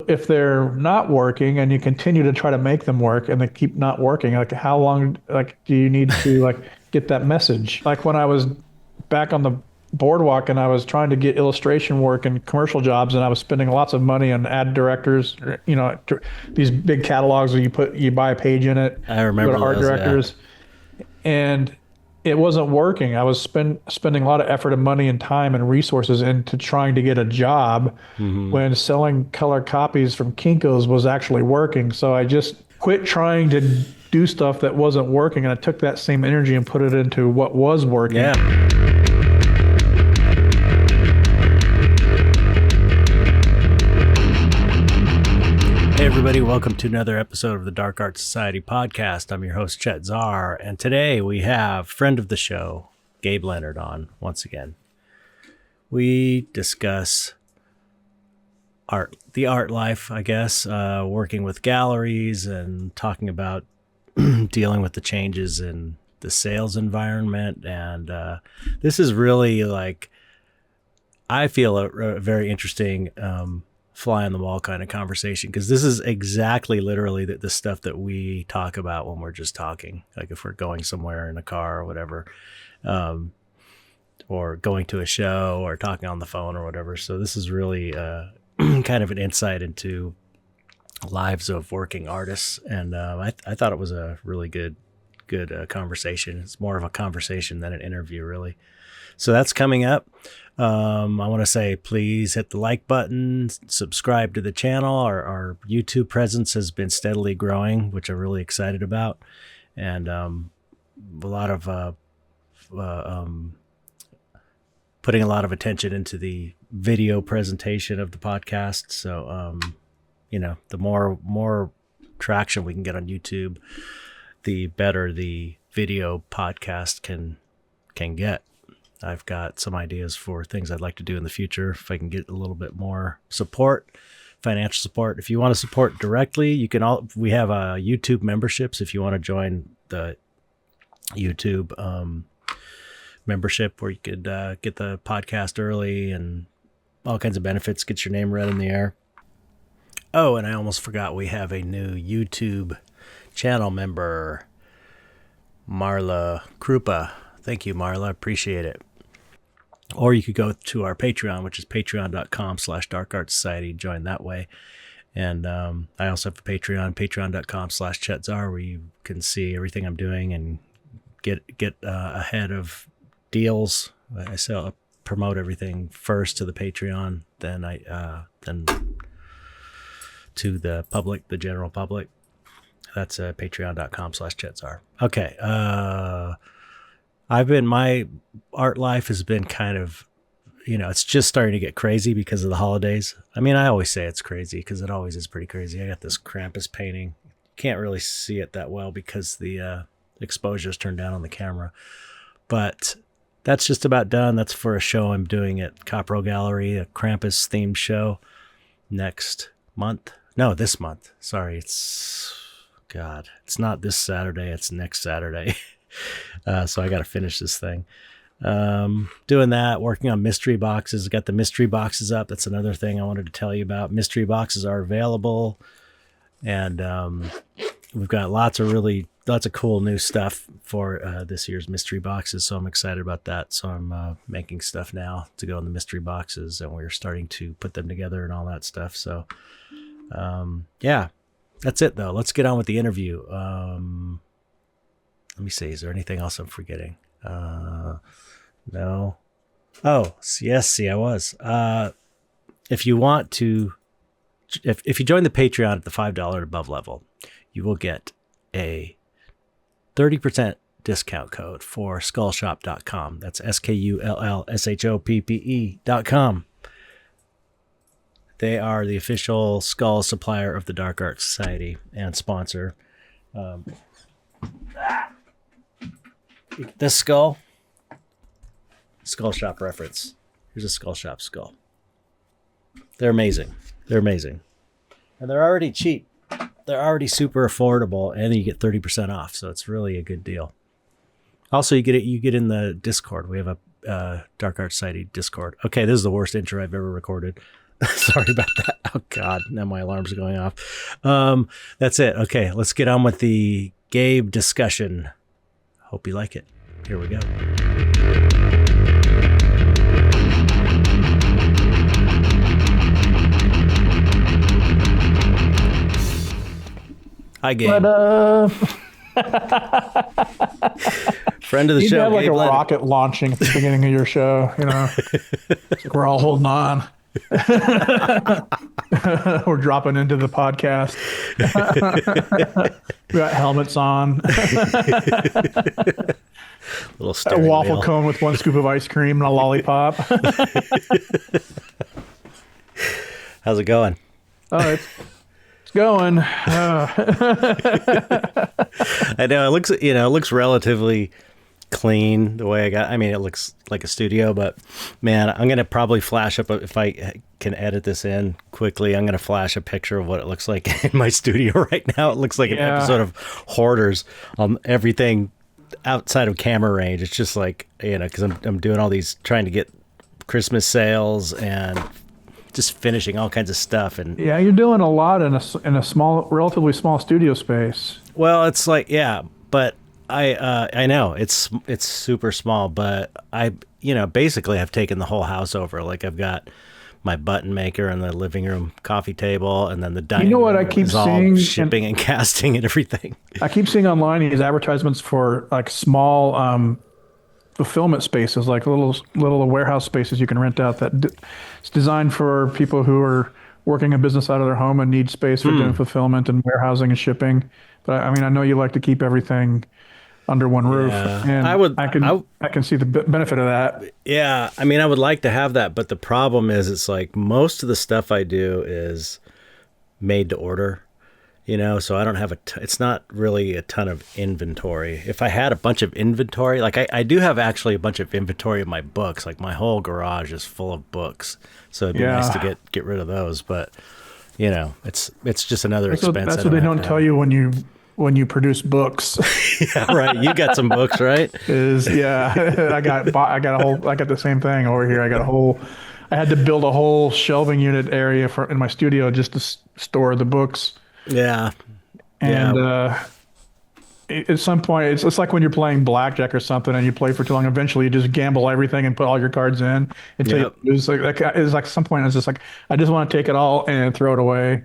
if they're not working and you continue to try to make them work and they keep not working, like how long do you need to get that message? Like when I was back on the boardwalk and I was trying to get illustration work and commercial jobs and I was spending lots of money on ad directors, these big catalogs where you buy a page in it. I remember go to art those, directors, and it wasn't working. I was spending a lot of effort and money and time and resources into trying to get a job when selling color copies from Kinko's was actually working. So I just quit trying to do stuff that wasn't working, and I took that same energy and put it into what was working. Yeah. Hey everybody, welcome to another episode of the Dark Art Society podcast. I'm your host, Chet Zar, and today we have friend of the show, Gabe Leonard, on once again. We discuss art, the art life, I guess, working with galleries and talking about dealing with the changes in the sales environment. And this is really I feel a very interesting fly on the wall kind of conversation, because this is exactly literally the stuff that we talk about when we're just talking, like if we're going somewhere in a car or whatever, or going to a show or talking on the phone or whatever. So this is really kind of an insight into lives of working artists, and I thought it was a really good conversation. It's more of a conversation than an interview, really. So that's coming up. I want to say, please hit the like button, subscribe to the channel. Our YouTube presence has been steadily growing, which I'm really excited about. And a lot of putting a lot of attention into the video presentation of the podcast. So, the more traction we can get on YouTube, the better the video podcast can get. I've got some ideas for things I'd like to do in the future if I can get a little bit more support, financial support. If you want to support directly, we have YouTube memberships. If you want to join the YouTube membership, where you could get the podcast early and all kinds of benefits, get your name read in the air. Oh, and I almost forgot, we have a new YouTube channel member, Marla Krupa. Thank you, Marla. Appreciate it. Or you could go to our Patreon, which is patreon.com/darkartsociety. Join that way. And I also have a Patreon, patreon.com/ChetZar, where you can see everything I'm doing and get ahead of deals. I promote everything first to the Patreon, then then to the public, the general public. That's patreon.com/ChetZar. Okay. My art life has been kind of, it's just starting to get crazy because of the holidays. I mean, I always say it's crazy because it always is pretty crazy. I got this Krampus painting. Can't really see it that well because the exposure is turned down on the camera. But that's just about done. That's for a show I'm doing at Copro Gallery, a Krampus themed show next month. No, this month. Sorry, it's not this Saturday. It's next Saturday. So I got to finish this thing. Doing that, working on mystery boxes. Got the mystery boxes up. That's another thing I wanted to tell you about. Mystery boxes are available, and we've got lots of cool new stuff for this year's mystery boxes. So I'm excited about that. So I'm making stuff now to go in the mystery boxes, and we're starting to put them together and all that stuff. So yeah, that's it though. Let's get on with the interview. Let me see. Is there anything else I'm forgetting? No. Oh, yes. See, I was. If you want to, if you join the Patreon at the $5 and above level, you will get a 30% discount code for skullshop.com. That's SKULLSHOPPE.com. They are the official skull supplier of the Dark Art Society and sponsor. This skull shop reference. Here's a skull shop skull. They're amazing. And they're already cheap. They're already super affordable, and you get 30% off. So it's really a good deal. Also, you get in the Discord. We have a Dark Art Society Discord. Okay, this is the worst intro I've ever recorded. Sorry about that. Oh God, now my alarm's going off. That's it. Okay, let's get on with the Gabe discussion. Hope you like it. Here we go. Hi, Gabe. Friend of the You show. have like Gabe a Leonard. rocket launching at the beginning of your show, you know. It's like we're all holding on. We're dropping into the podcast. We got helmets on. Little A steering waffle wheel. cone with one scoop of ice cream and a lollipop. How's it going? Oh, it's going. I know it looks relatively clean the way I got. I mean, it looks like a studio, but man, I'm gonna probably flash up if I can edit this in quickly. I'm gonna flash a picture of what it looks like in my studio right now. It looks like an episode of Hoarders. Everything outside of camera range. It's just like, because I'm doing all these, trying to get Christmas sales and just finishing all kinds of stuff. And Yeah, you're doing a lot in a small, relatively small studio space. well, it's like, yeah, but I know it's super small, but I basically have taken the whole house over. Like I've got my button maker and the living room coffee table, and then the dining room. what I keep is all seeing, shipping and casting and everything. I keep seeing online these advertisements for like small fulfillment spaces, like little warehouse spaces you can rent out. It's designed for people who are working a business out of their home and need space for doing fulfillment and warehousing and shipping. But I mean, I know you like to keep everything under one roof, and I can see the benefit of that. Yeah, I mean, I would like to have that, but the problem is, it's like most of the stuff I do is made to order, so I don't have it's not really a ton of inventory. If I had a bunch of inventory, like I do have actually a bunch of inventory of my books, like my whole garage is full of books, so it'd be nice to get rid of those, but it's just another expense. That's what they don't tell you when you produce books. Yeah, right. You got some books, right? I got the same thing over here. I had to build a whole shelving unit area in my studio just to store the books. Yeah. And at some point, it's like when you're playing blackjack or something and you play for too long. Eventually, you just gamble everything and put all your cards in until you lose. Like at some point, it's just like, I just want to take it all and throw it away.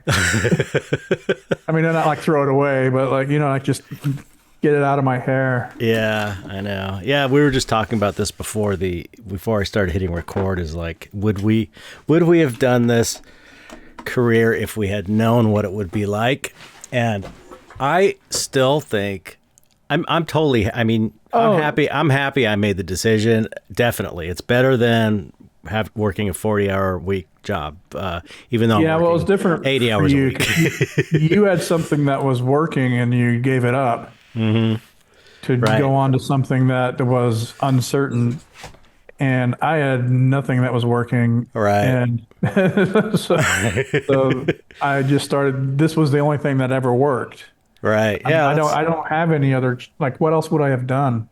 I mean, not like throw it away, but like, like just get it out of my hair. Yeah, I know. Yeah, we were just talking about this before I started hitting record. Is like, would we have done this career if we had known what it would be like? And I still think I'm happy. I'm happy I made the decision. Definitely. It's better than working a 40-hour week job. Even though it was different 80 hours a week. You had something that was working and you gave it up to go on to something that was uncertain. And I had nothing that was working. Right. And so I just started, this was the only thing that ever worked. Right. Yeah. I don't have any other, like, what else would I have done?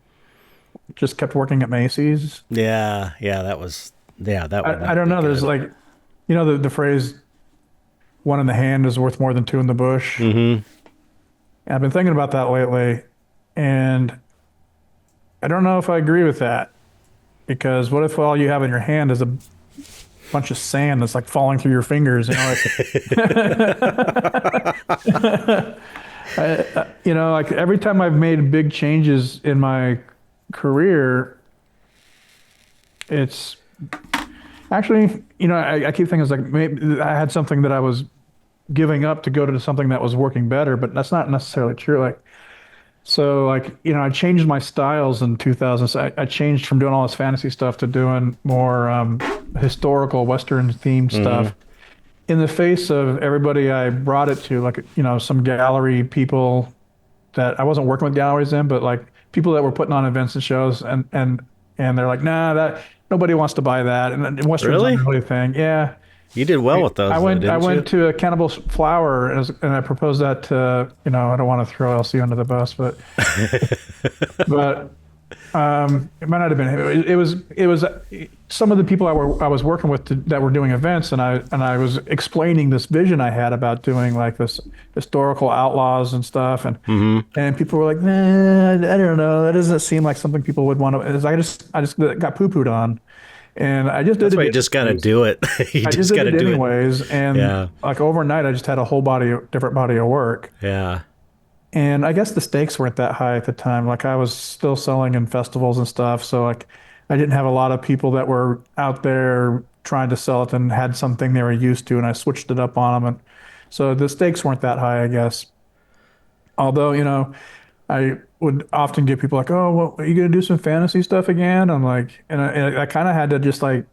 Just kept working at Macy's. Yeah. Yeah. That would I don't know. Good. There's like, the phrase, one in the hand is worth more than two in the bush. Mm-hmm. I've been thinking about that lately, and I don't know if I agree with that, because what if all you have in your hand is a bunch of sand that's like falling through your fingers? Like every time I've made big changes in my career, it's actually, I keep thinking it's like maybe I had something that I was giving up to go to something that was working better, but that's not necessarily true. I changed my styles in 2000. So I changed from doing all this fantasy stuff to doing more historical Western themed stuff. In the face of everybody I brought it to, like, some gallery people that I wasn't working with galleries then, but like people that were putting on events and shows, and they're like, nah, that nobody wants to buy that. And Western's not really a thing. Yeah. You did well with those. I went to a Cannibal Flower and I proposed that to, I don't want to throw LC under the bus, but It might not have been him. It was some of the people I was working with that were doing events, and I was explaining this vision I had about doing like this historical outlaws and stuff, and people were like, nah, I don't know, that doesn't seem like something people would want to. I just got poo-pooed on, and I just That's did why it you just got to anyways. do it. You I just just did got to it do it. anyways, and Yeah. like overnight, I just had a whole different body of work. Yeah. And I guess the stakes weren't that high at the time. Like I was still selling in festivals and stuff. So like I didn't have a lot of people that were out there trying to sell it and had something they were used to. And I switched it up on them. And so the stakes weren't that high, I guess. Although, I would often get people like, oh, well, are you going to do some fantasy stuff again? I'm like, and I kind of had to just like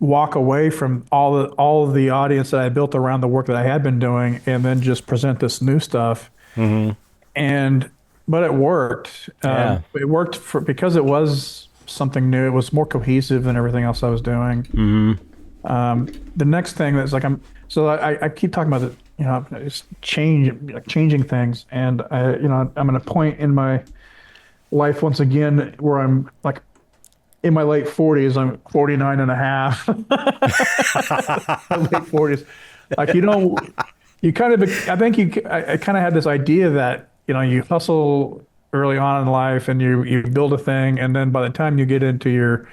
walk away from all of the audience that I built around the work that I had been doing, and then just present this new stuff. And but it worked. Yeah. It worked because it was something new. It was more cohesive than everything else I was doing. The next thing that's like I keep talking about it. It's changing things, and I'm at a point in my life once again where I'm like in my late 40s. I'm 49 and a half. Late 40s. Like, you kind of, I think I kind of had this idea that, you hustle early on in life and you build a thing. And then by the time you get into your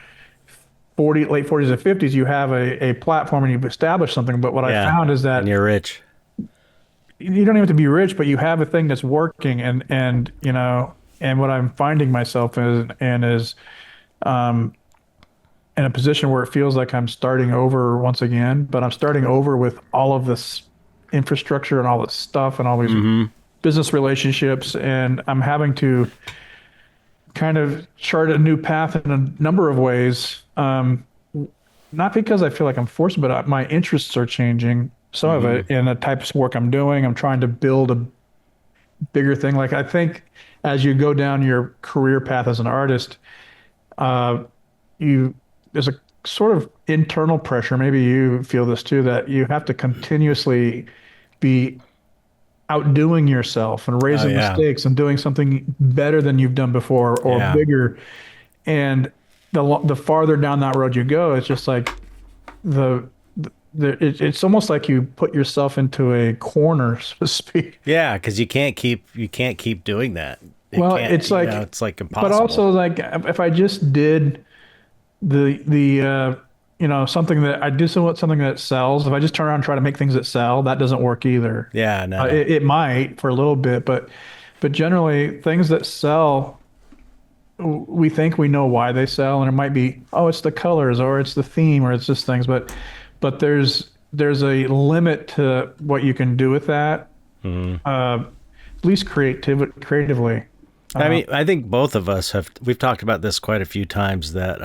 late 40s and 50s, you have a platform and you've established something. But what I Yeah. found is And that you're rich. you don't even have to be rich, but you have a thing that's working. And what I'm finding myself is in a position where it feels like I'm starting over once again, but I'm starting over with all of this infrastructure and all this stuff and all these business relationships. And I'm having to kind of chart a new path in a number of ways. Not because I feel like I'm forced, but my interests are changing. Some of it in the types of work I'm doing. I'm trying to build a bigger thing. Like I think as you go down your career path as an artist, there's a sort of internal pressure. Maybe you feel this too, that you have to continuously be outdoing yourself and Oh, raising the yeah. stakes and doing something better than you've done before or Yeah. bigger. And the farther down that road you go, it's just like it's almost like you put yourself into a corner, so to speak. Yeah. Cause you can't keep doing that. Well, it's like, it's like impossible. but also like if I just did something that I do something that sells. If I just turn around and try to make things that sell, that doesn't work either. Yeah. No. It might for a little bit, but generally things that sell, we think we know why they sell, and it might be, oh, it's the colors or it's the theme or it's just things, but there's a limit to what you can do with that. At least creatively. I mean, I think both of us we've talked about this quite a few times that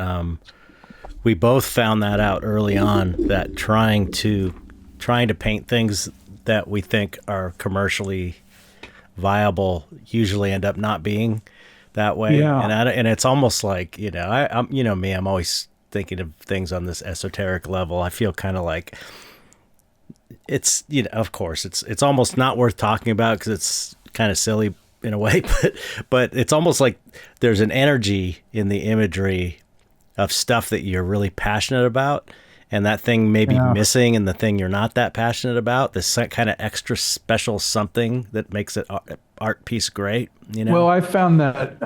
we both found that out early on, that trying to paint things that we think are commercially viable usually end up not being that way. Yeah. And it's almost like, I'm me, I'm always thinking of things on this esoteric level. I feel kind of like it's, of course it's almost not worth talking about because it's kind of silly in a way, but it's almost like there's an energy in the imagery of stuff that you're really passionate about, and that thing may be missing, and the thing you're not that passionate about, this kind of extra special something that makes it art piece great. Well, I found that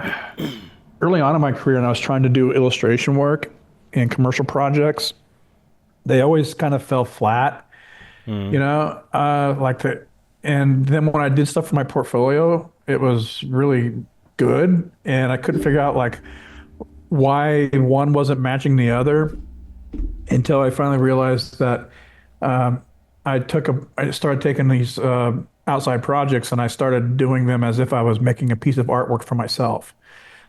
early on in my career, and I was trying to do illustration work in commercial projects, they always kind of fell flat, and then when I did stuff for my portfolio, it was really good, and I couldn't figure out like why one wasn't matching the other until I finally realized that I started taking these outside projects and I started doing them as if I was making a piece of artwork for myself.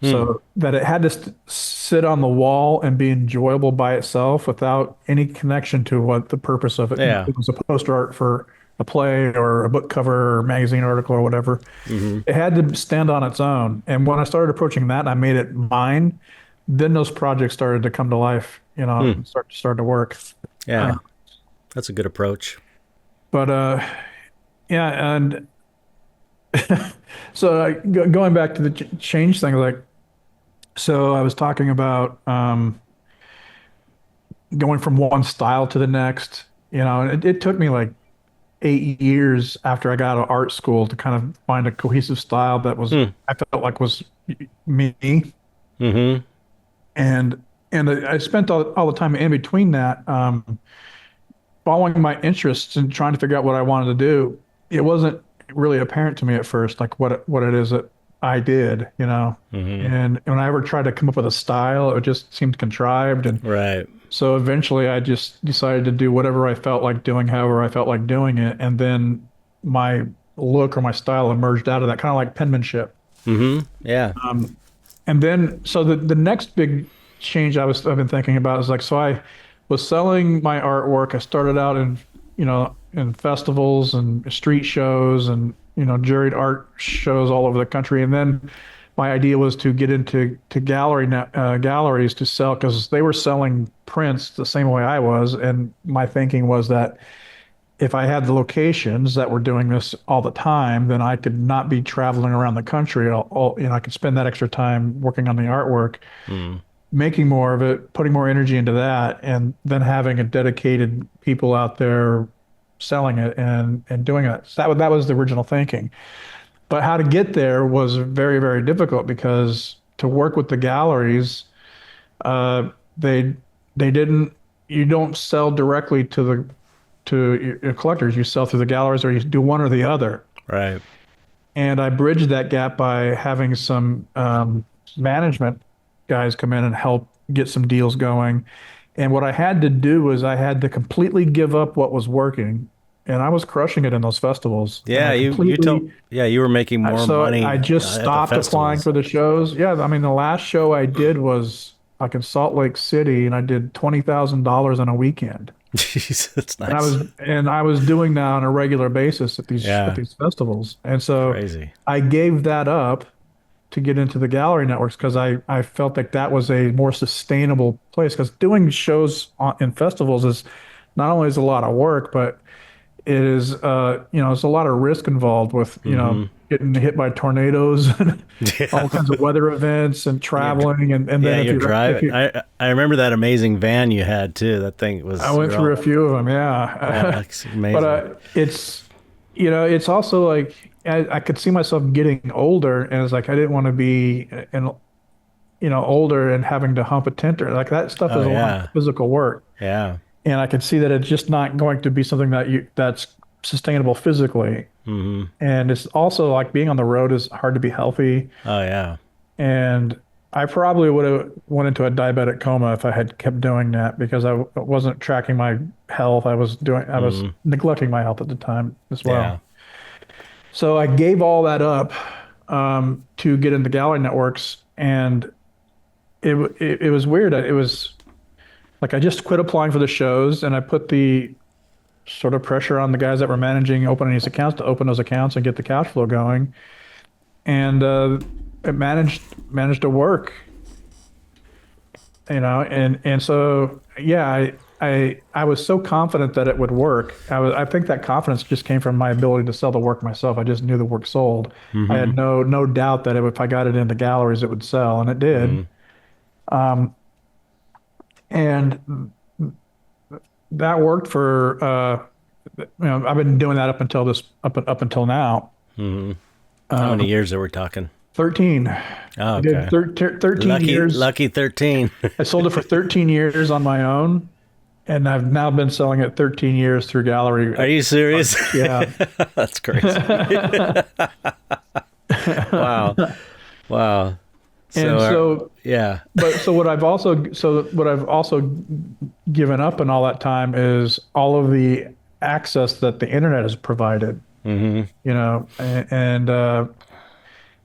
So that it had to sit on the wall and be enjoyable by itself without any connection to what the purpose of it. Yeah. It was a poster art for a play or a book cover or magazine article or whatever. It had to stand on its own. And when I started approaching that and I made it mine, then those projects started to come to life, and start to work. Yeah. That's a good approach. But yeah, and So going back to the change thing, like, so I was talking about going from one style to the next. And it took me like 8 years after I got out of art school to kind of find a cohesive style that was Hmm. I felt like was me. Mm-hmm. And I spent all the time in between that following my interests and trying to figure out what I wanted to do. It wasn't really apparent to me at first, like what it is that I did, you know. Mm-hmm. And when I ever tried to come up with a style, it just seemed contrived. And Right. so eventually I just decided to do whatever I felt like doing, however I felt like doing it. And then my look or my style emerged out of that, kind of like penmanship. Mm-hmm. Yeah. And then, so the next big change I've been thinking about is like, so I was selling my artwork. I started out in festivals and street shows and, juried art shows all over the country. And then my idea was to get into galleries to sell because they were selling prints the same way I was. And my thinking was that if I had the locations that were doing this all the time, then I could not be traveling around the country. I could spend that extra time working on the artwork, Mm. making more of it, putting more energy into that, and then having a dedicated people out there selling it and doing it. So that was the original thinking. But how to get there was very, very difficult because to work with the galleries, uh, they they didn't. You don't sell directly to your collectors. You sell through the galleries, or you do one or the other. Right. And I bridged that gap by having some management guys come in and help get some deals going. And what I had to do was I had to completely give up what was working, and I was crushing it in those festivals. And Yeah. I You told. completely Yeah. You were making more so I money just at the stopped applying festivals. for the shows. Yeah, I mean the last show I did was like in Salt Lake City, and I did $20,000 on a weekend. Jeez, that's And I nice. was and I was doing that on a regular basis at Yeah. these festivals. And so Crazy. I gave that up to get into the gallery networks because I felt like that was a more sustainable place because doing shows in festivals is not only is a lot of work, but it is there's a lot of risk involved with Mm-hmm. getting hit by tornadoes and Yeah. all kinds of weather events and You're, dr- traveling and yeah. then You're if driving. you I remember that amazing van you had too. That thing I was. went You're through all. a few of them, Yeah. yeah. It's But amazing. it's also like I could see myself getting older, and it's like I didn't want to be older and having to hump a tenter. Like that stuff Oh is a lot of yeah. physical work, Yeah. and I could see that it's just not going to be something that's sustainable physically. Mm-hmm. And it's also like being on the road is hard to be healthy. Oh yeah. And I probably would have went into a diabetic coma if I had kept doing that because I wasn't tracking my health. I was Mm-hmm. neglecting my health at the time as Yeah. well. So I gave all that up to get into gallery networks, and it was weird. It was like I just quit applying for the shows, and I put the sort of pressure on the guys that were managing opening these accounts to open those accounts and get the cash flow going, and it managed to work. And so yeah, I was so confident that it would work. I think that confidence just came from my ability to sell the work myself. I just knew the work sold. I Mm-hmm. had no doubt that if I got it into galleries, it would sell, and it did. Mm-hmm. Um, and that worked for I've been doing that up until now. Mm-hmm. How many Um, years are we talking? 13. Oh, I did okay. 13 years. Lucky 13. I sold it for 13 years on my own, and I've now been selling it 13 years through gallery. Are you serious? Yeah. That's crazy. Wow. Wow. And so, Yeah. what I've also given up in all that time is all of the access that the internet has provided, Mm-hmm.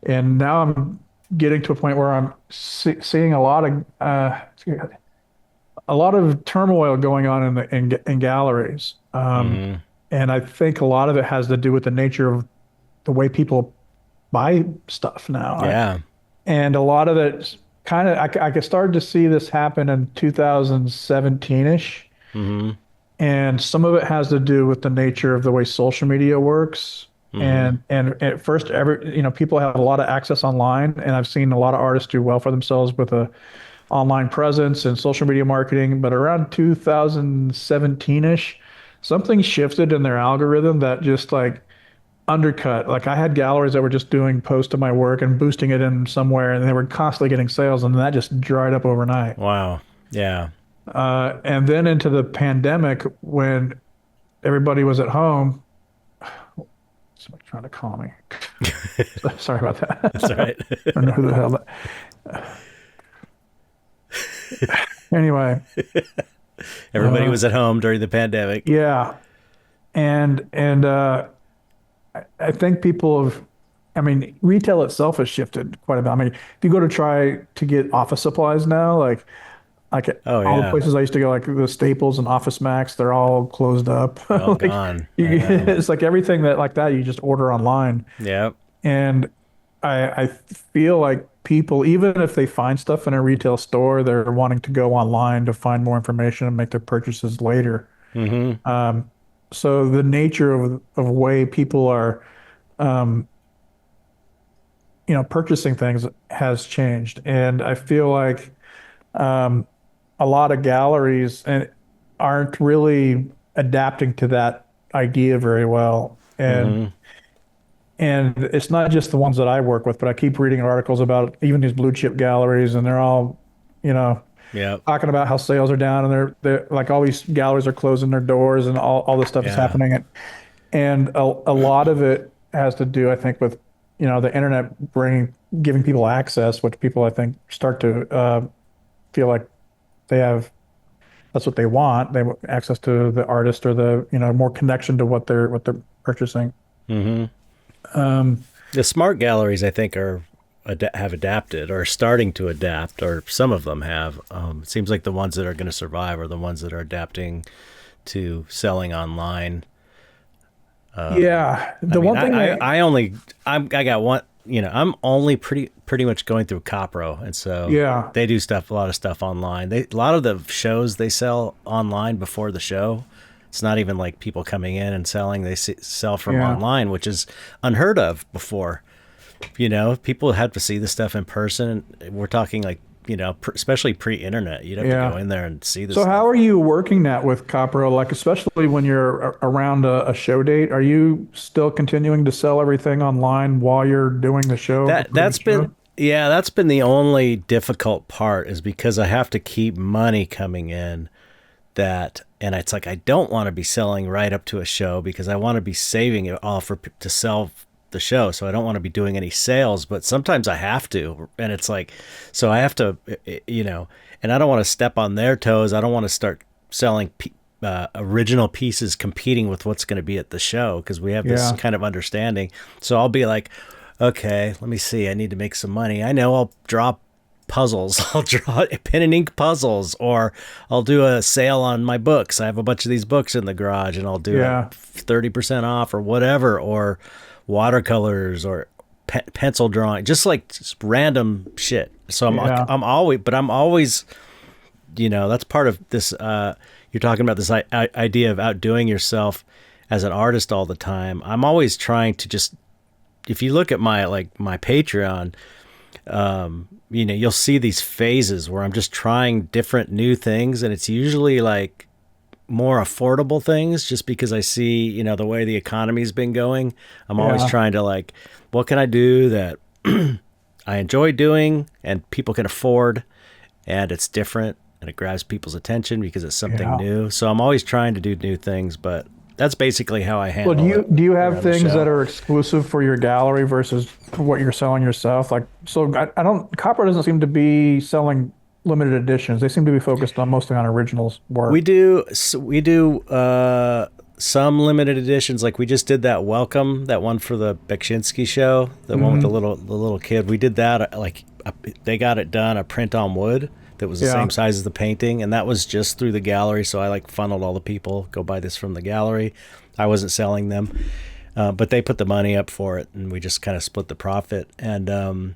and now I'm getting to a point where I'm seeing a lot of turmoil going on in galleries. Mm-hmm. And I think a lot of it has to do with the nature of the way people buy stuff now. Yeah. And a lot of it kind of, I started to see this happen in 2017-ish. Mm-hmm. And some of it has to do with the nature of the way social media works. And at first, people have a lot of access online, and I've seen a lot of artists do well for themselves with a online presence and social media marketing. But around 2017-ish, something shifted in their algorithm that just like undercut. Like I had galleries that were just doing post of my work and boosting it in somewhere, and they were constantly getting sales, and that just dried up overnight. Wow. Yeah. And then into the pandemic, when everybody was at home, somebody trying to call me. Sorry about that. That's all right. I don't know who the hell Anyway, Everybody was at home during the pandemic. yeah, and I think people have. I mean, retail itself has shifted quite a bit. I mean, if you go to try to get office supplies now, like Oh all the yeah. places I used to go, like the Staples and Office Max, they're all closed up. All Like gone. I know. it's like everything that like that you just order online. Yep. And I feel like people, even if they find stuff in a retail store, they're wanting to go online to find more information and make their purchases later. Mm-hmm. So the nature of way people are, purchasing things has changed. And I feel like a lot of galleries aren't really adapting to that idea very well. And Mm-hmm. And it's not just the ones that I work with, but I keep reading articles about even these blue chip galleries, and they're all, Yep. talking about how sales are down, and they're like all these galleries are closing their doors, and all this stuff is Yeah. happening. And a lot of it has to do, I think, with the internet giving people access, which people I think start to feel like they have. That's what they want. They want access to the artist or the more connection to what they're purchasing. Mm-hmm. Um, The smart galleries, I think, have adapted or starting to adapt, or some of them have. It seems like the ones that are going to survive are the ones that are adapting to selling online. yeah, the I mean, one thing I got one. I'm only pretty much going through Copro, and so yeah, they do a lot of stuff online. A lot of the shows they sell online before the show. It's not even like people coming in and selling. They sell from yeah, online, which is unheard of before. People have to see the stuff in person. We're talking like, especially pre-internet. You'd have yeah. to go in there and see this So stuff. how are you working that with Copro? Like, especially when you're around a show date, are you still continuing to sell everything online while you're doing the show? That's been the only difficult part, is because I have to keep money coming in. And it's like I don't want to be selling right up to a show, because I want to be saving it all to sell the show. So I don't want to be doing any sales, but sometimes I have to. And it's like, so I have to, and I don't want to step on their toes. I don't want to start selling original pieces competing with what's going to be at the show, because we have this kind of understanding. So I'll be like, okay, let me see. I need to make some money. I know I'll drop puzzles. I'll draw pen and ink puzzles, or I'll do a sale on my books. I have a bunch of these books in the garage, and I'll do 30% off or whatever, or watercolors or pencil drawing, just random shit. So I'm always, that's part of this. You're talking about this idea of outdoing yourself as an artist all the time. I'm always trying to just, if you look at my Patreon, you'll see these phases where I'm just trying different new things, and it's usually like more affordable things, just because I see, the way the economy's been going. I'm always trying to like, what can I do that I enjoy doing and people can afford, and it's different and it grabs people's attention because it's something new. So I'm always trying to do new things, but that's basically how I handle it. Well, do you have things that are exclusive for your gallery versus what you're selling yourself? Like, so Copper doesn't seem to be selling limited editions. They seem to be focused mostly on originals work. We do some limited editions. Like we just did that that one for the Beksinski show, the one with the little kid. We did that they got it done, a print on wood that was the same size as the painting, and that was just through the gallery. So I funneled all the people, go buy this from the gallery. I wasn't selling them, but they put the money up for it, and we just kind of split the profit. And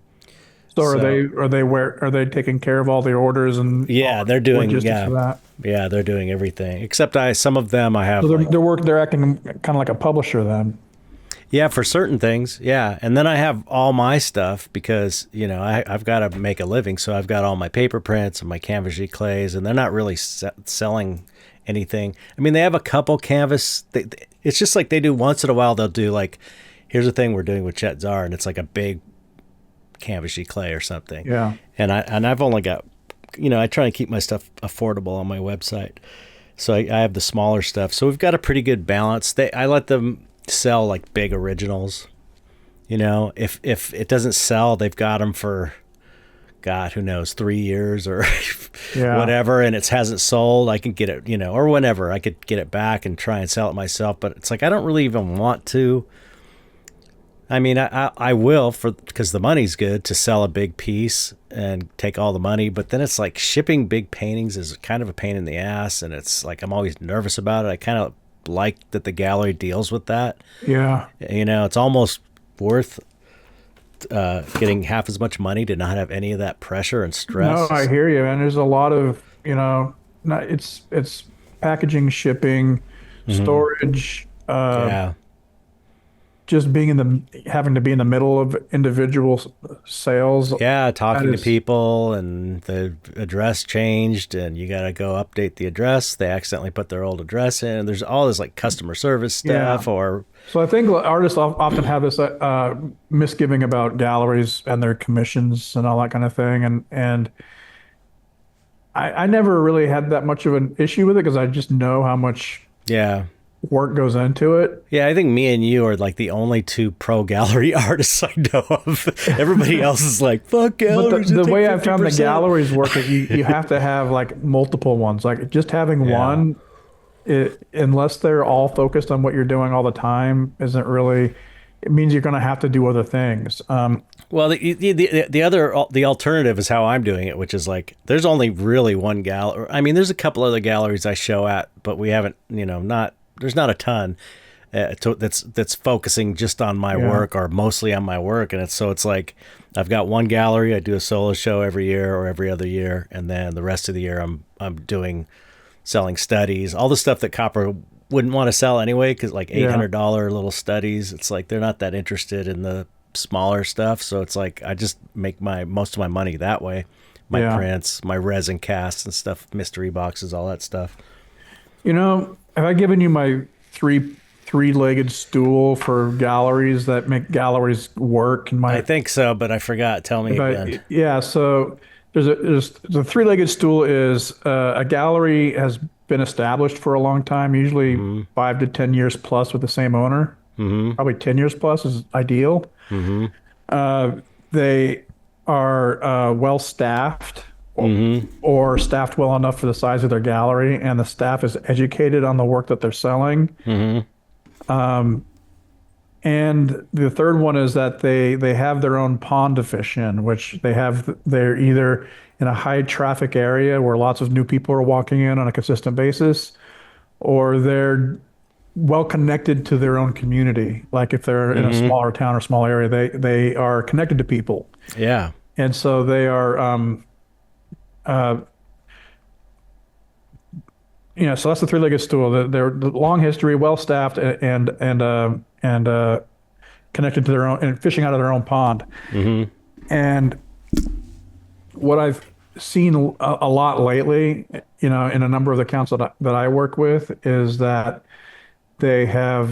so are they taking care of all the orders and they're doing for that? Yeah, they're doing everything except some of them I have. So they're acting kind of like a publisher then. Yeah, for certain things. Yeah. And then I have all my stuff because, I've got to make a living. So I've got all my paper prints and my canvas clays, and they're not really selling anything. I mean, they have a couple canvas. It's just like they do once in a while. They'll do like, here's the thing we're doing with Chet Zar, and it's like a big canvas clay or something. Yeah. And I've only got, I try to keep my stuff affordable on my website. So I have the smaller stuff. So we've got a pretty good balance. I let them sell like big originals. If it doesn't sell, they've got them for, God, who knows, 3 years or whatever, and it hasn't sold. I can get it, or whenever I could get it back and try and sell it myself. But it's like I don't really even want to. I mean, I will because the money's good to sell a big piece and take all the money. But then it's like shipping big paintings is kind of a pain in the ass, and it's like I'm always nervous about it. I kind of like that the gallery deals with that. Yeah. It's almost worth getting half as much money to not have any of that pressure and stress. No, I hear you. And there's a lot of, it's packaging, shipping, storage, Yeah. just having to be in the middle of individual sales. Yeah, talking to people, and the address changed, and you got to go update the address. They accidentally put their old address in. There's all this like customer service stuff. Yeah. So I think artists often have this misgiving about galleries and their commissions and all that kind of thing. And I never really had that much of an issue with it because I just know how much work goes into it. Yeah, I think me and you are like the only two pro gallery artists I know of. Everybody else is like, fuck galleries. But the way I've found the galleries work is you have to have like multiple ones. Like just having one, unless they're all focused on what you're doing all the time, isn't really. It means you're going to have to do other things. Well, the alternative is how I'm doing it, which is like there's only really one gallery. I mean, there's a couple other galleries I show at, but we haven't, there's not a ton that's focusing just on my work or mostly on my work, and it's like I've got one gallery. I do a solo show every year or every other year, and then the rest of the year I'm selling studies, all the stuff that Copper wouldn't want to sell anyway, because like $800 little studies, it's like they're not that interested in the smaller stuff. So it's like I just make most of my money that way. My prints, my resin casts and stuff, mystery boxes, all that stuff. Have I given you my three-legged stool for galleries that make galleries work? I think so, but I forgot. Tell me again. So there's the three-legged stool is a gallery has been established for a long time, usually 5 to 10 years plus with the same owner. Probably 10 years plus is ideal. They are well staffed or staffed well enough for the size of their gallery, and the staff is educated on the work that they're selling. And the third one is that they have their own pond to fish in, which they're either in a high traffic area where lots of new people are walking in on a consistent basis, or they're well connected to their own community. Like if they're in a smaller town or small area, they are connected to people. Yeah. And so they are, so that's the three-legged stool. They're the long history, well staffed, and connected to their own and fishing out of their own pond. And what I've seen a lot lately, in a number of the accounts that I work with, is that they have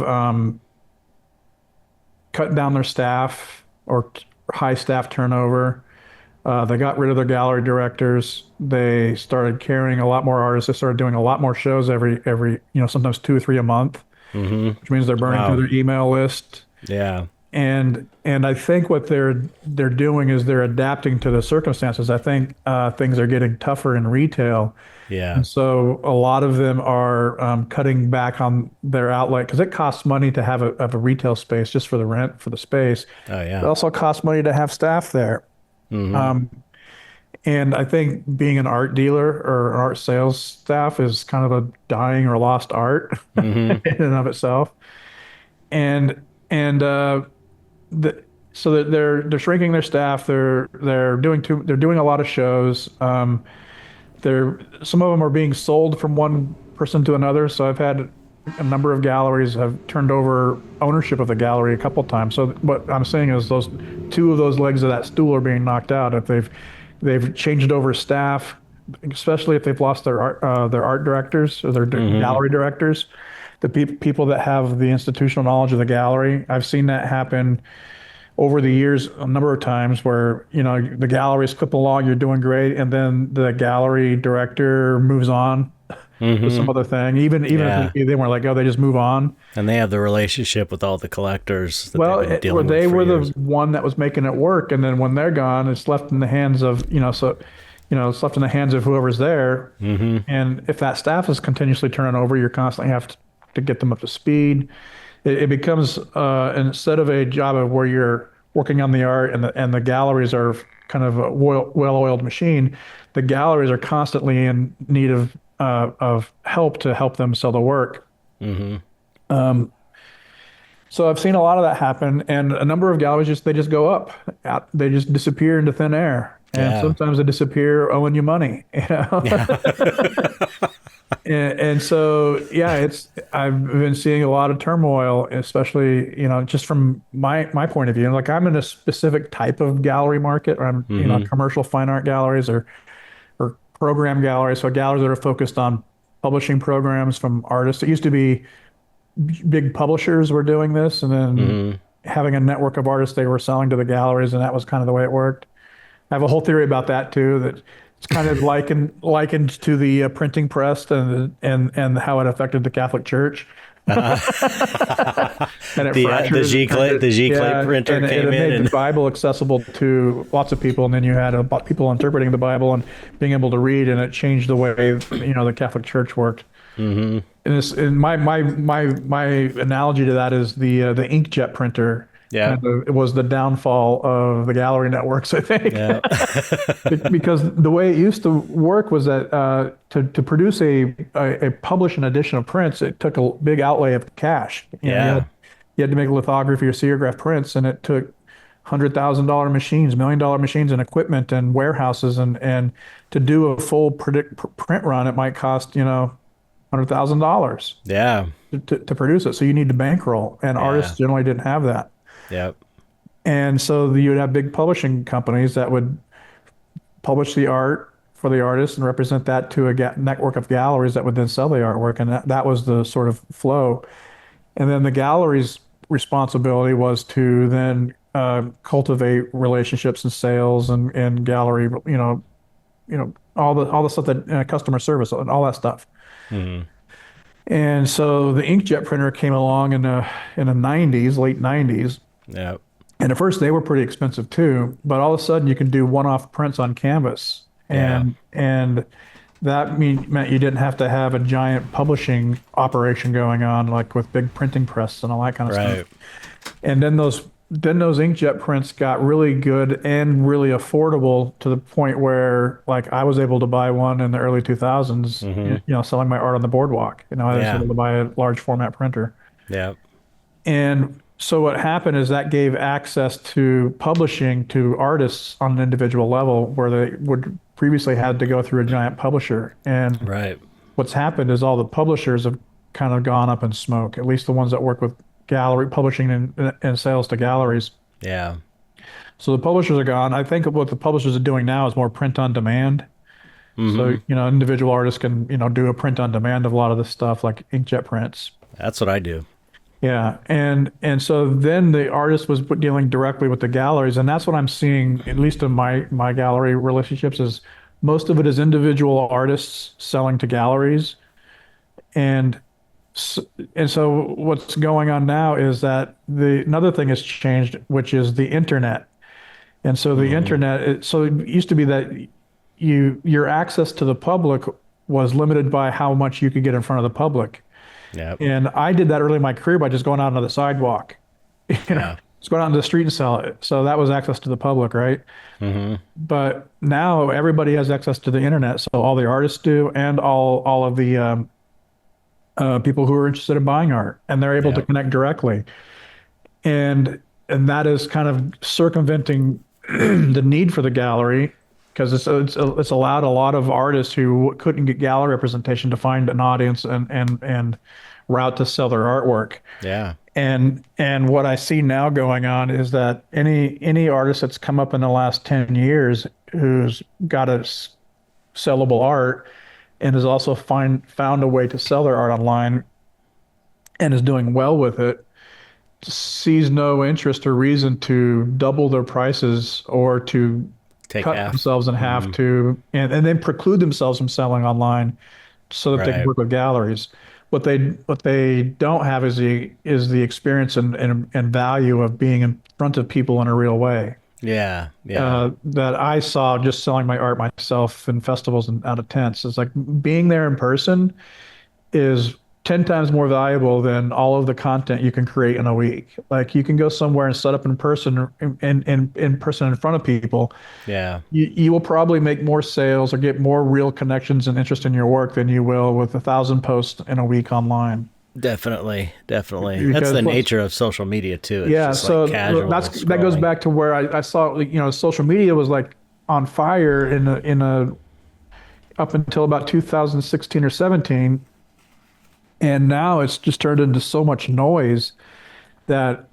cut down their staff or high staff turnover. They got rid of their gallery directors. They started carrying a lot more artists. They started doing a lot more shows every sometimes 2 or 3 a month, which means they're burning through their email list. Yeah. And I think what they're doing is they're adapting to the circumstances. I think things are getting tougher in retail. Yeah. And so a lot of them are cutting back on their outlay because it costs money to have a retail space just for the rent for the space. Oh yeah. It also costs money to have staff there. And I think being an art dealer or an art sales staff is kind of a dying or lost art in and of itself. So they're shrinking their staff. They're doing a lot of shows. Some of them are being sold from one person to another. So I've had a number of galleries have turned over ownership of the gallery a couple times. So what I'm saying is those two of those legs of that stool are being knocked out. If they've changed over staff, especially if they've lost their art directors or their gallery directors, the people that have the institutional knowledge of the gallery. I've seen that happen over the years a number of times where, the gallery's clip along, you're doing great, and then the gallery director moves on to some other thing. Even if they weren't like, oh, they just move on. And they have the relationship with all the collectors that Well, they've been dealing they with for were years. the one that was making it work, and then when they're gone, it's left in the hands of, it's left in the hands of whoever's there. And if that staff is continuously turning over, you're constantly have to get them up to speed. It becomes instead of a job of where you're working on the art and the galleries are kind of a well-oiled machine, the galleries are constantly in need of help to help them sell the work. So I've seen a lot of that happen, and a number of galleries they just go up, they just disappear into thin air, and sometimes they disappear owing you money. And so, I've been seeing a lot of turmoil, especially, just from my point of view. Like I'm in a specific type of gallery market, or I'm, commercial fine art galleries or program galleries. So galleries that are focused on publishing programs from artists. It used to be big publishers were doing this, and then having a network of artists they were selling to the galleries, and that was kind of the way it worked. I have a whole theory about that too, that it's kind of likened to the printing press and how it affected the Catholic Church. And it The G-Clay printer and came it made in. the Bible accessible to lots of people, and then you had people interpreting the Bible and being able to read, and it changed the way the Catholic Church worked. And my analogy to that is the inkjet printer. Yeah, It was the downfall of the gallery networks, I think. yeah, Because the way it used to work was that to produce a published edition of prints, it took a big outlay of cash. You had to make lithography or serigraph prints, and it took $100,000 machines, $1 million machines, and equipment and warehouses, and to do a full print run, it might cost $100,000. yeah, To produce it. So you need to bankroll, and artists generally didn't have that. yep, And so you would have big publishing companies that would publish the art for the artist and represent that to a network of galleries that would then sell the artwork. And that was the sort of flow. And then the gallery's responsibility was to then cultivate relationships and sales and gallery, all the stuff that customer service and all that stuff. And so the inkjet printer came along in the 90s, late 90s. yep, And at first they were pretty expensive too, but all of a sudden you can do one-off prints on canvas. And that meant you didn't have to have a giant publishing operation going on, like with big printing press and all that kind of stuff. And then those inkjet prints got really good and really affordable to the point where, like, I was able to buy one in the early 2000s, selling my art on the boardwalk. I was able to buy a large format printer. yep, And so what happened is that gave access to publishing to artists on an individual level where they would previously had to go through a giant publisher. And what's happened is all the publishers have kind of gone up in smoke, at least the ones that work with gallery publishing and sales to galleries. yeah, So the publishers are gone. I think what the publishers are doing now is more print on demand. So, individual artists can, do a print on demand of a lot of this stuff, like inkjet prints. that's what I do. Yeah, and so then the artist was dealing directly with the galleries, and that's what I'm seeing, at least in my gallery relationships, is most of it is individual artists selling to galleries, and so what's going on now is that another thing has changed, which is the internet, and so the internet. So it used to be that your access to the public was limited by how much you could get in front of the public. Yep. And I did that early in my career by just going out onto the sidewalk, just going out into the street and sell it. So that was access to the public, right? But now everybody has access to the internet. So all the artists do, and all of the people who are interested in buying art, and they're able to connect directly. And that is kind of circumventing the need for the gallery, because it's allowed a lot of artists who couldn't get gallery representation to find an audience and route to sell their artwork. Yeah. And what I see now going on is that any artist that's come up in the last 10 years who's got a sellable art and has also found a way to sell their art online and is doing well with it, sees no interest or reason to double their prices or to Take cut half. themselves in half to and then preclude themselves from selling online so that they can Right. work with galleries. What they don't have is the experience and value of being in front of people in a real way. Yeah. Yeah. That I saw just selling my art myself in festivals and out of tents. It's like being there in person is 10 times more valuable than all of the content you can create in a week. Like you can go somewhere and set up in person in person in front of people. Yeah. You will probably make more sales or get more real connections and interest in your work than you will with 1,000 posts in a week online. Definitely. Definitely. That's Because the nature of social media too. It's yeah, just so like casual that goes scrolling. back to where I saw, social media was like on fire in a up until about 2016 or 17. And now it's just turned into so much noise that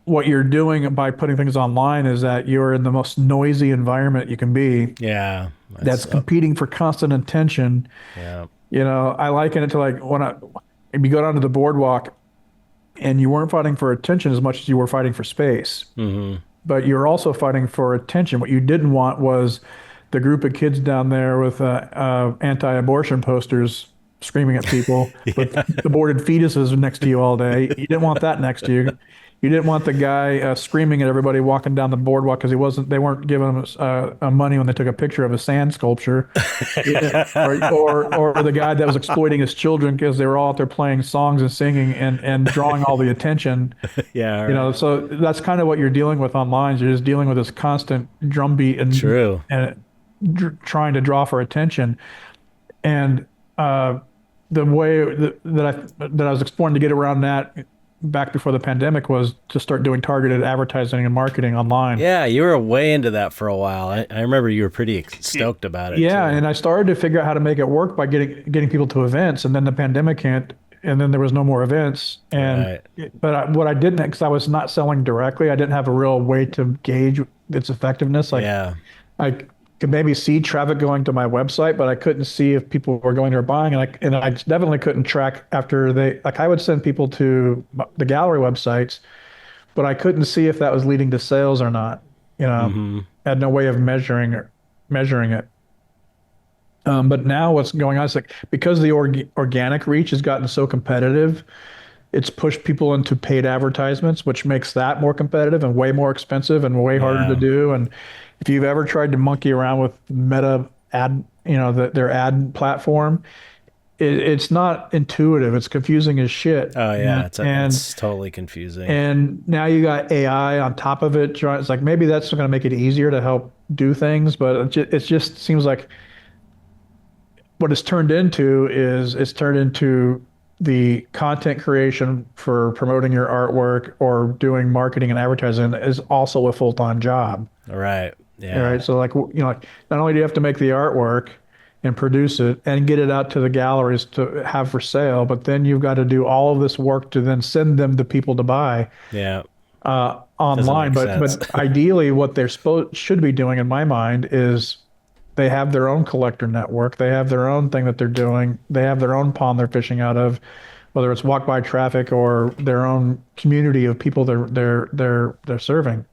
what you're doing by putting things online is that you're in the most noisy environment you can be Yeah. that's competing for constant attention. Yeah. I liken it to like if you go down to the boardwalk and you weren't fighting for attention as much as you were fighting for space, but you're also fighting for attention. What you didn't want was the group of kids down there with anti-abortion posters screaming at people with aborted fetuses next to you all day. You didn't want that next to you. You didn't want the guy screaming at everybody walking down the boardwalk because they weren't giving him money when they took a picture of a sand sculpture, or the guy that was exploiting his children because they were all out there playing songs and singing and drawing all the attention. Yeah. Right. So that's kind of what you're dealing with online. You're just dealing with this constant drumbeat True. and trying to draw for attention. And the way that I was exploring to get around that back before the pandemic was to start doing targeted advertising and marketing online. Yeah, you were way into that for a while. I remember you were pretty stoked about it. Yeah, too. and I started to figure out how to make it work by getting people to events, and then the pandemic hit, and then there was no more events. And what I didn't, because I was not selling directly, I didn't have a real way to gauge its effectiveness. Like Yeah. I could maybe see traffic going to my website, but I couldn't see if people were going there buying. And I definitely couldn't track after I would send people to the gallery websites, but I couldn't see if that was leading to sales or not. I had no way of measuring it. But now what's going on is like because the organic reach has gotten so competitive, it's pushed people into paid advertisements, which makes that more competitive and way more expensive and way harder to do. And if you've ever tried to monkey around with Meta ad, their ad platform, it's not intuitive. It's confusing as shit. Oh yeah, it's totally confusing. And now you got AI on top of it. It's like maybe that's going to make it easier to help do things, but it just seems like what it's turned into the content creation for promoting your artwork or doing marketing and advertising is also a full-time job. All right. Yeah. All right. So like not only do you have to make the artwork and produce it and get it out to the galleries to have for sale, but then you've got to do all of this work to then send them to people to buy. Yeah. Online. But ideally, what they're should be doing, in my mind, is they have their own collector network. They have their own thing that they're doing. They have their own pond they're fishing out of, whether it's walk by traffic or their own community of people they're serving.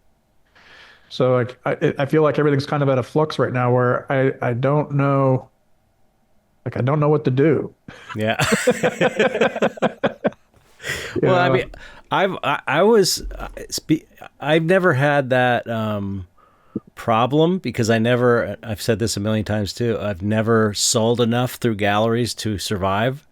So like I feel like everything's kind of at a flux right now where I don't know, like I don't know what to do. Yeah. Well, I mean, I've never had that problem because I've said this a million times too. I've never sold enough through galleries to survive,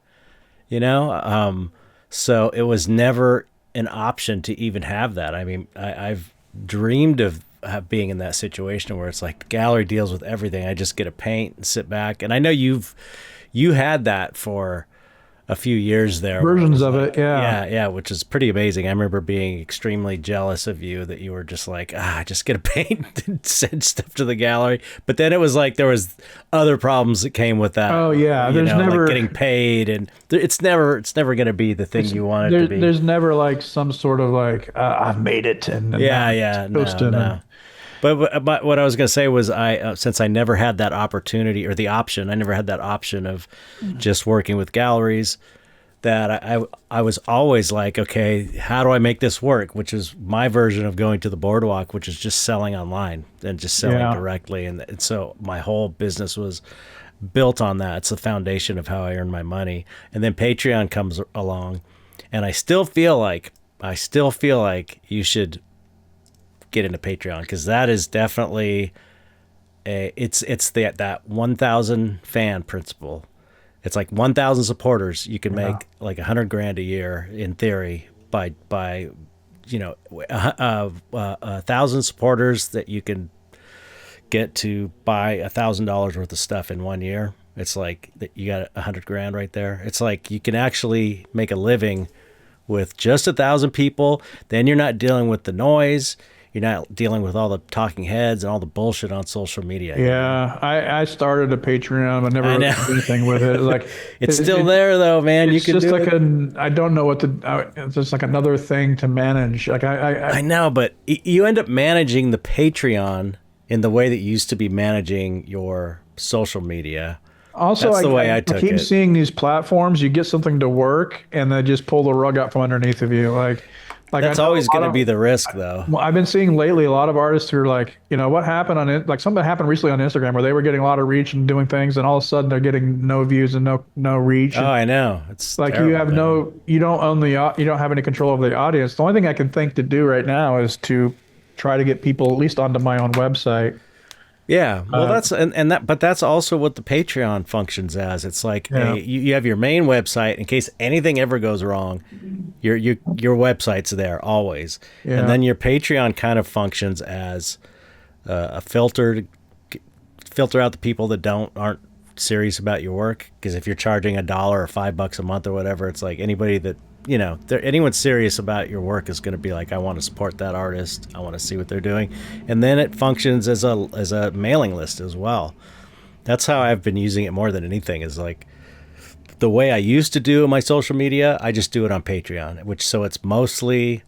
so it was never an option to even have that. I mean, I've dreamed of being in that situation where it's like the gallery deals with everything. I just get a paint and sit back. And I know you had that for a few years there. Versions of it, yeah. Yeah, which is pretty amazing. I remember being extremely jealous of you that you were just like, just get a paint and send stuff to the gallery. But then it was like there was other problems that came with that. Oh yeah, there's never like getting paid, and it's never going to be the thing you want it to be. There's never like some sort of like I've made it and no. But what I was going to say was since I never had that opportunity or the option, I never had that option of just working with galleries, that I was always like, okay, how do I make this work? Which is my version of going to the boardwalk, which is just selling online and just selling directly. And so my whole business was built on that. It's the foundation of how I earn my money. And then Patreon comes along, and I still feel like you should get into Patreon, because that is definitely that 1,000 fan principle. It's like 1,000 supporters. You can make like $100,000 a year in theory by 1,000 supporters that you can get to buy $1,000 worth of stuff in 1 year. It's like you got $100,000 right there. It's like you can actually make a living with just 1,000 people. Then you're not dealing with the noise. You're not dealing with all the talking heads and all the bullshit on social media. Yeah, I started a Patreon, but never did anything with it. Like it's still there though, man. You can just do like it. I don't know what to. It's just like another thing to manage. Like I know, but you end up managing the Patreon in the way that you used to be managing your social media. Also, that's the way I took it. I keep seeing these platforms. You get something to work, and they just pull the rug out from underneath of you. Like that's always going to be the risk, though. I've been seeing lately a lot of artists who are like, what happened on it? Like something happened recently on Instagram where they were getting a lot of reach and doing things, and all of a sudden they're getting no views and no reach. Oh, I know. It's like terrible, you don't have any control over the audience. The only thing I can think to do right now is to try to get people at least onto my own website. Yeah, well, but that's also what the Patreon functions as. It's like you have your main website in case anything ever goes wrong. Your website's there always, and then your Patreon kind of functions as a filter to filter out the people that aren't serious about your work. Because if you're charging $1 or $5 a month or whatever, it's like anybody that anyone serious about your work is going to be like, I want to support that artist. I want to see what they're doing. And then it functions as a mailing list as well. That's how I've been using it more than anything, is like the way I used to do my social media, I just do it on Patreon, so it's mostly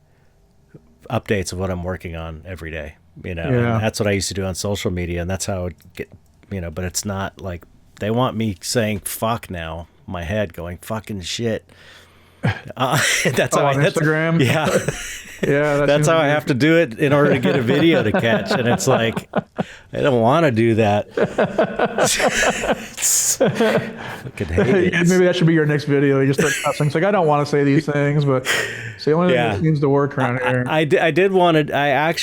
updates of what I'm working on every day, and that's what I used to do on social media. And that's how I would get, but it's not like they want me saying fuck now, my head going fucking shit. That's how on Instagram. That's how I have to do it in order to get a video to catch, and it's like I don't want to do that. Fucking hate it. Maybe that should be your next video. You just start cussing. It's like, I don't want to say these things, but it's the only thing that seems to work around here. I did want to. I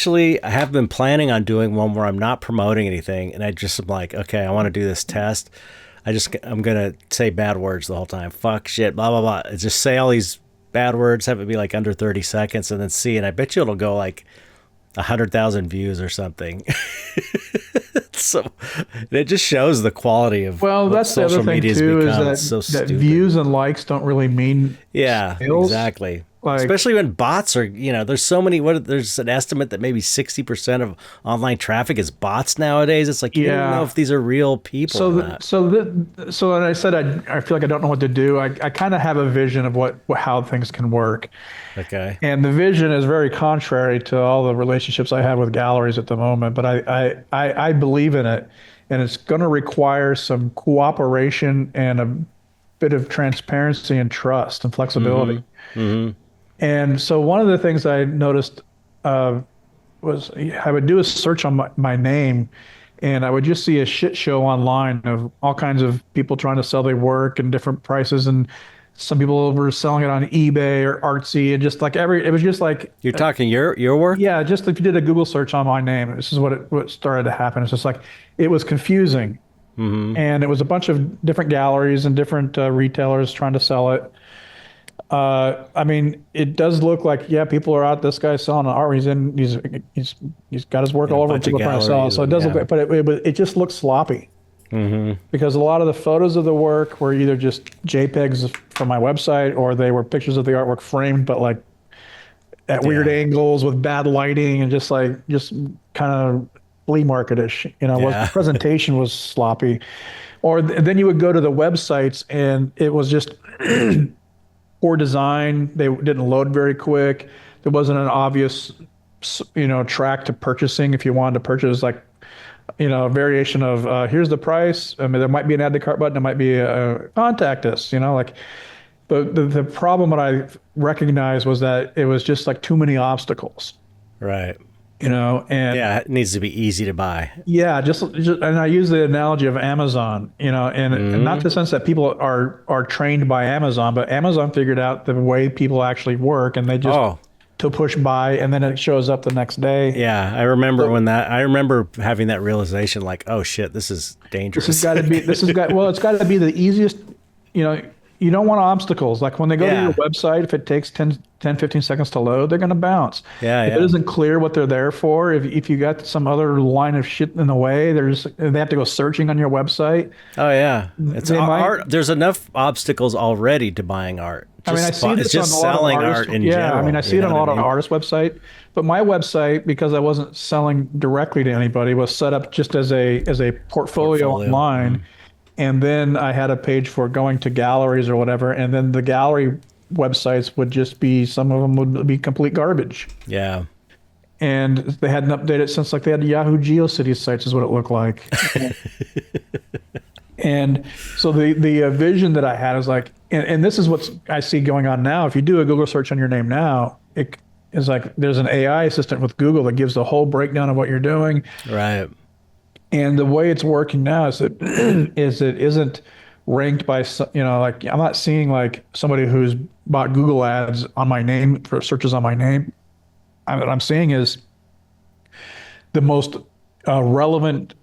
have been planning on doing one where I'm not promoting anything, and I just am like, okay, I want to do this test. I'm going to say bad words the whole time. Fuck, shit, blah, blah, blah. Just say all these bad words, have it be like under 30 seconds, and then see. And I bet you it'll go like 100,000 views or something. So it just shows the quality of that's the other thing too, is that views and likes don't really mean skills. Exactly. Especially when bots are, there's so many, there's an estimate that maybe 60% of online traffic is bots nowadays. It's like, you don't know if these are real people. So I said, I feel like I don't know what to do. I kind of have a vision of how things can work. Okay. And the vision is very contrary to all the relationships I have with galleries at the moment, but I believe in it, and it's going to require some cooperation and a bit of transparency and trust and flexibility. Mm-hmm. And so one of the things I noticed was I would do a search on my name, and I would just see a shit show online of all kinds of people trying to sell their work and different prices, and some people were selling it on eBay or Artsy, and just like it was just like, you're talking your work. Yeah, just if you did a Google search on my name, this is what started to happen. It's just like it was confusing, and it was a bunch of different galleries and different retailers trying to sell it. I mean, it does look like, people are out. This guy's selling art. He's got his work all over, and people trying to sell it. So it does look like, but it just looks sloppy. Because a lot of the photos of the work were either just JPEGs from my website, or they were pictures of the artwork framed, but like at weird Yeah. angles with bad lighting and just kind of flea marketish. Was Yeah. presentation was sloppy. Or then you would go to the websites and it was just poor design. They didn't load very quick. There wasn't an obvious, track to purchasing if you wanted to purchase like, a variation of here's the price. I mean, there might be an add to cart button. There might be a contact us. Like, but the problem that I recognized was that it was just like too many obstacles. Right. And Yeah, it needs to be easy to buy. yeah, just and I use the analogy of Amazon, and not the sense that people are trained by Amazon, but Amazon figured out the way people actually work, and they just Oh, to push buy, and then it shows up the next day. yeah. I remember I remember having that realization, like, oh shit, this is dangerous. It's got to be the easiest, you don't want obstacles. Like when they go to Yeah. your website, if it takes 15 seconds to load, they're going to bounce. Yeah, If yeah. it isn't clear what they're there for, if you got some other line of shit in the way, they have to go searching on your website. Oh yeah, it's They might- art. There's enough obstacles already to buying art. I mean, I see It's this just on a lot of selling artists. art in yeah, general. I mean, I see you it on a know lot what of I mean? artists' website, but my website, because I wasn't selling directly to anybody, was set up just as a portfolio online, and then I had a page for going to galleries or whatever, and then the gallery websites would just be, some of them would be complete garbage, Yeah, and they hadn't updated since like they had Yahoo GeoCities sites is what it looked like. And so the vision that I had is like, and this is what I see going on now. If you do a Google search on your name now, it is like there's an AI assistant with Google that gives the whole breakdown of what you're doing. right. And the way it's working now is that it isn't ranked by, like I'm not seeing like somebody who's bought Google ads on my name for searches on my name. What I'm seeing is the most relevant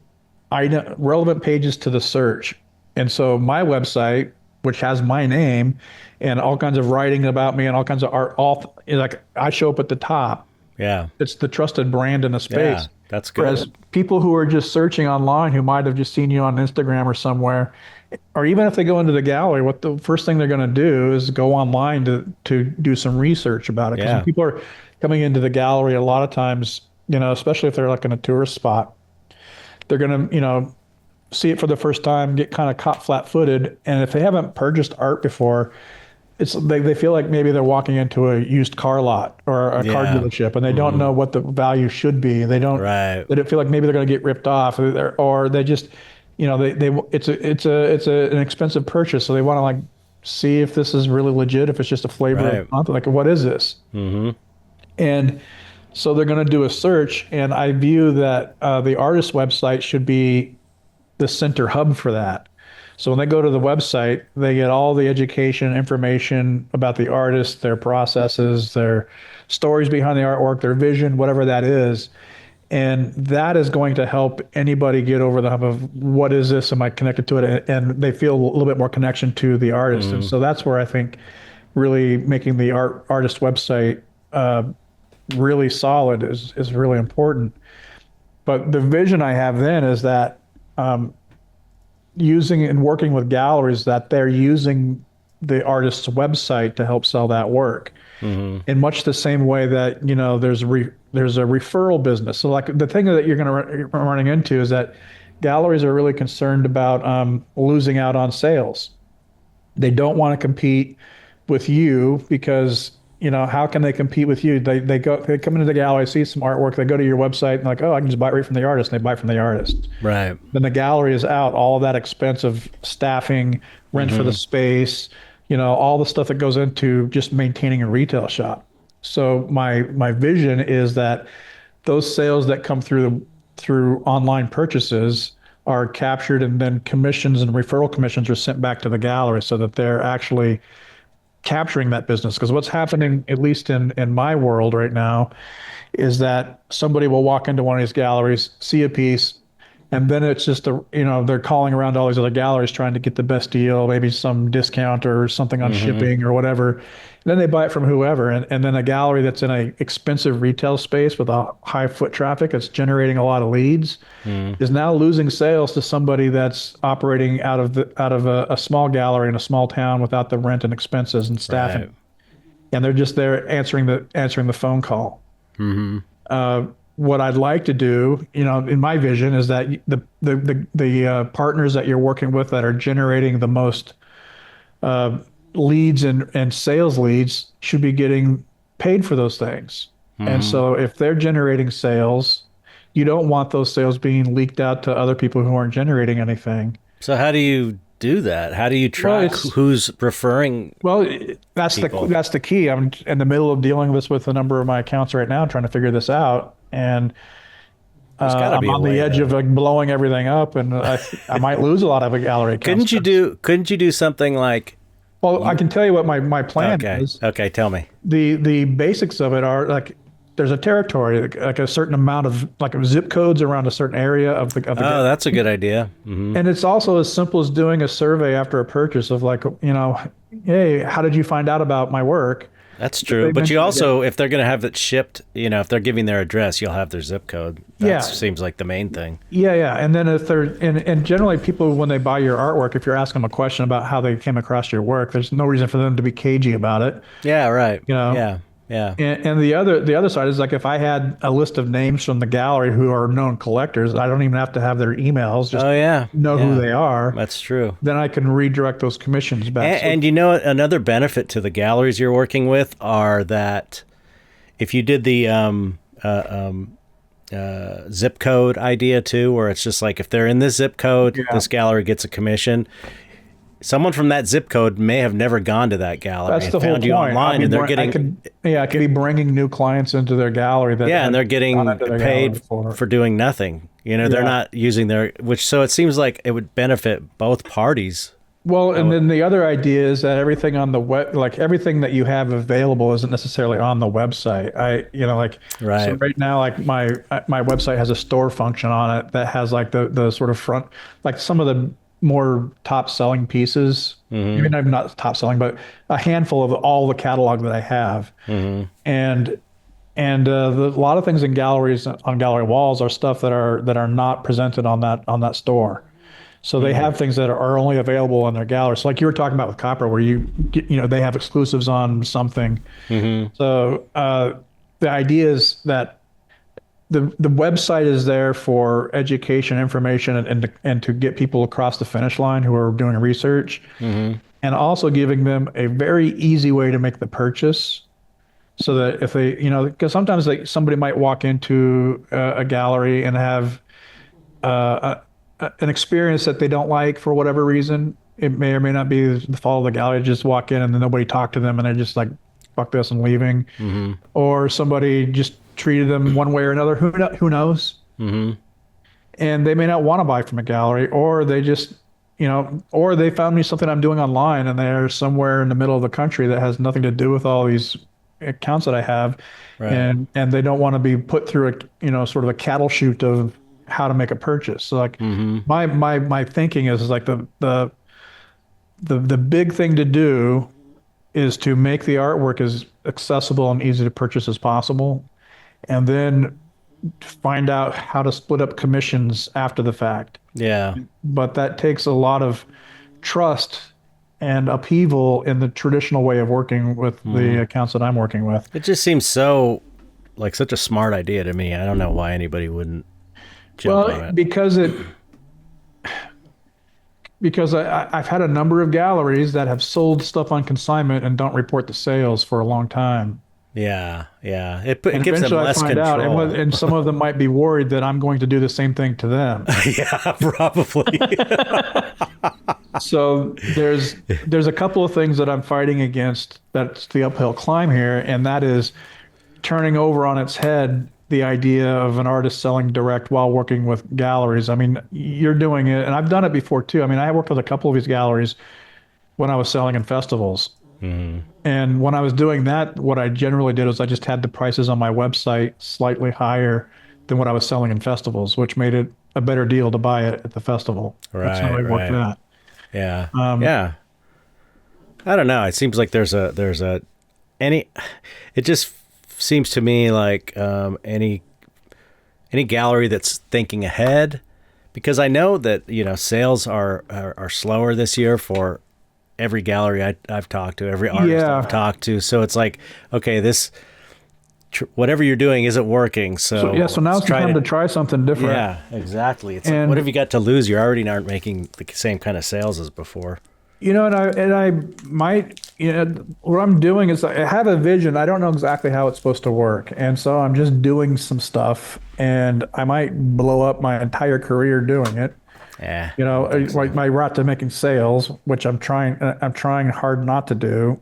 pages to the search. And so my website, which has my name and all kinds of writing about me and all kinds of art, like I show up at the top. Yeah, It's the trusted brand in the space. yeah. That's good. Whereas people who are just searching online, who might have just seen you on Instagram or somewhere, or even if they go into the gallery, what the first thing they're going to do is go online to do some research about it. Because Yeah. when people are coming into the gallery, a lot of times, especially if they're like in a tourist spot, they're going to, see it for the first time, get kind of caught flat-footed, and if they haven't purchased art before, they feel like maybe they're walking into a used car lot or a car Yeah. dealership, and they don't know what the value should be. They don't. Right. They don't feel like maybe they're going to get ripped off, or they just, it's an expensive purchase, so they want to like see if this is really legit, if it's just a flavor of Right. the month, like what is this? And so they're going to do a search, and I view that the artist website should be the center hub for that. So when they go to the website, they get all the education, information about the artist, their processes, their stories behind the artwork, their vision, whatever that is. And that is going to help anybody get over the hump of what is this? Am I connected to it? And they feel a little bit more connection to the artist. And so that's where I think really making the artist website really solid is really important. But the vision I have then is that using and working with galleries, that they're using the artist's website to help sell that work in much the same way that there's a referral business. So like the thing that you're running into is that galleries are really concerned about losing out on sales. They don't want to compete with you because how can they compete with you? They come into the gallery, see some artwork, they go to your website and like, oh, I can just buy it right from the artist, and they buy from the artist. Right. Then the gallery is out, all of that expense of staffing, rent for the space, all the stuff that goes into just maintaining a retail shop. So my vision is that those sales that come through online purchases are captured, and then commissions and referral commissions are sent back to the gallery so that they're actually capturing that business. Because what's happening, at least in my world right now, is that somebody will walk into one of these galleries, see a piece, And then it's just they're calling around to all these other galleries trying to get the best deal, maybe some discount or something on shipping or whatever. And then they buy it from whoever. And then a gallery that's in a expensive retail space with a high foot traffic that's generating a lot of leads is now losing sales to somebody that's operating out of a small gallery in a small town without the rent and expenses and staffing. Right. And they're just there answering the phone call. What I'd like to do, in my vision, is that the partners that you're working with that are generating the most leads and sales leads should be getting paid for those things. And so if they're generating sales, you don't want those sales being leaked out to other people who aren't generating anything. So how do you do that? How do you track who's referring? Well, that's the key. I'm in the middle of dealing with a number of my accounts right now, trying to figure this out. And I'm on the edge of blowing everything up, and I might lose a lot of a gallery accounts. Couldn't you do something like? Well, I can tell you what my plan is. Okay, tell me. The basics of it are like there's a territory, like a certain amount of like zip codes around a certain area of the. Oh, that's a good idea. And it's also as simple as doing a survey after a purchase of like, hey, how did you find out about my work? That's true. But you also, if they're going to have it shipped, if they're giving their address, you'll have their zip code. That seems like the main thing. Yeah. And then if they're, and generally people, when they buy your artwork, if you're asking them a question about how they came across your work, there's no reason for them to be cagey about it. Yeah, right. Yeah. And the other side is like if I had a list of names from the gallery who are known collectors, I don't even have to have their emails. Just know who they are. That's true. Then I can redirect those commissions back. And another benefit to the galleries you're working with are that if you did the zip code idea too, where it's just like if they're in this zip code, this gallery gets a commission. Someone from that zip code may have never gone to that gallery. That's the whole point. You online, and they're getting. I could be bringing new clients into their gallery. And they're getting paid for doing nothing. They're not using so it seems like it would benefit both parties. Well, and then the other idea is that everything on the web, like everything that you have available, isn't necessarily on the website. Right. So right now, like my website has a store function on it that has like the sort of front, like some of the more top selling pieces. Maybe not top selling, but a handful of all the catalog that I have. And a lot of things in galleries on gallery walls are stuff that are not presented on that store. So they have things that are only available in their gallery. So like you were talking about with Copper, where they have exclusives on something. So the idea is that the website is there for education, information, and to get people across the finish line who are doing research, and also giving them a very easy way to make the purchase, so that if they, because sometimes somebody might walk into a gallery and have an experience that they don't like for whatever reason. It may or may not be the fault of the gallery. Just walk in and then nobody talked to them and they're just like, fuck this, and leaving, or somebody just treated them one way or another. Who knows? And they may not want to buy from a gallery, or they just, or they found me something I'm doing online and they're somewhere in the middle of the country that has nothing to do with all these accounts that I have. Right. And they don't want to be put through sort of a cattle chute of how to make a purchase. So like my thinking is like the big thing to do is to make the artwork as accessible and easy to purchase as possible, and then find out how to split up commissions after the fact. Yeah. But that takes a lot of trust and upheaval in the traditional way of working with the accounts that I'm working with. It just seems so like such a smart idea to me. I don't know why anybody wouldn't jump on it. Because I've had a number of galleries that have sold stuff on consignment and don't report the sales for a long time. Yeah. It gives them less control. And some of them might be worried that I'm going to do the same thing to them. Yeah, probably. So there's a couple of things that I'm fighting against. That's the uphill climb here, and that is turning over on its head the idea of an artist selling direct while working with galleries. I mean, you're doing it, and I've done it before too. I mean, I worked with a couple of these galleries when I was selling in festivals. And when I was doing that, what I generally did was I just had the prices on my website slightly higher than what I was selling in festivals, which made it a better deal to buy it at the festival. That's how I worked that. Yeah. Um, Yeah. I don't know. It seems like any, it just seems to me like any gallery that's thinking ahead, because I know that, sales are slower this year for every gallery I've talked to, every artist I've talked to. So it's like, okay, whatever you're doing isn't working. So now it's the time to try something different. Yeah, exactly. It's like, what have you got to lose? You already aren't making the same kind of sales as before. And I might, what I'm doing is I have a vision. I don't know exactly how it's supposed to work. And so I'm just doing some stuff, and I might blow up my entire career doing it. Yeah. Like my route to making sales, which I'm trying hard not to do.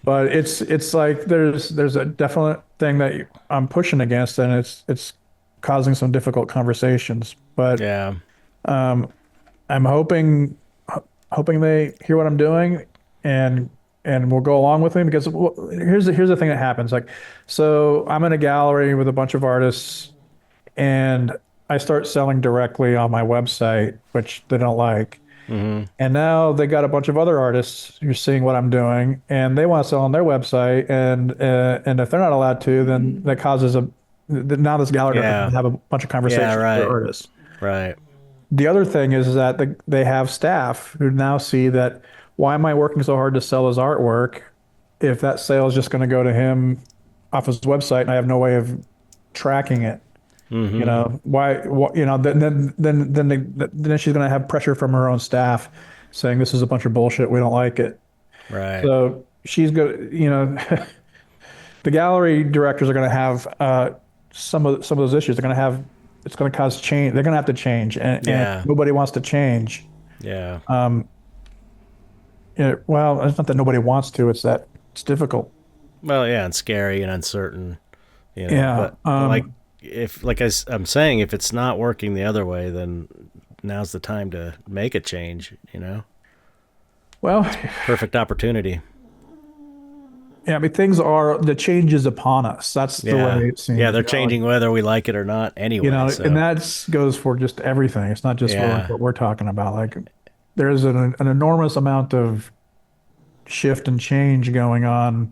But it's like there's a definite thing that I'm pushing against, and it's causing some difficult conversations. But yeah, I'm hoping they hear what I'm doing and will go along with me, because here's the thing that happens. Like, so I'm in a gallery with a bunch of artists, and I start selling directly on my website, which they don't like. Mm-hmm. And now they got a bunch of other artists who are seeing what I'm doing, and they want to sell on their website. And if they're not allowed to, then that causes now this gallery doesn't have a bunch of conversations with their artists. Right. The other thing is that they have staff who now see that, why am I working so hard to sell his artwork if that sale is just going to go to him off his website and I have no way of tracking it? Mm-hmm. Why then she's going to have pressure from her own staff saying this is a bunch of bullshit, we don't like it. Right. So she's going to, the gallery directors are going to have some of those issues. It's going to cause change. They're going to have to change, and nobody wants to change. Yeah. Well, it's not that nobody wants to. It's that it's difficult. Well, yeah, and scary and uncertain. Yeah. But I'm saying, if it's not working the other way, then now's the time to make a change. Well, perfect opportunity. Yeah, I mean, the change is upon us. That's the way it seems. Yeah, they're changing whether we like it or not anyway. And that goes for just everything. It's not just for what we're talking about. Like, there's an enormous amount of shift and change going on,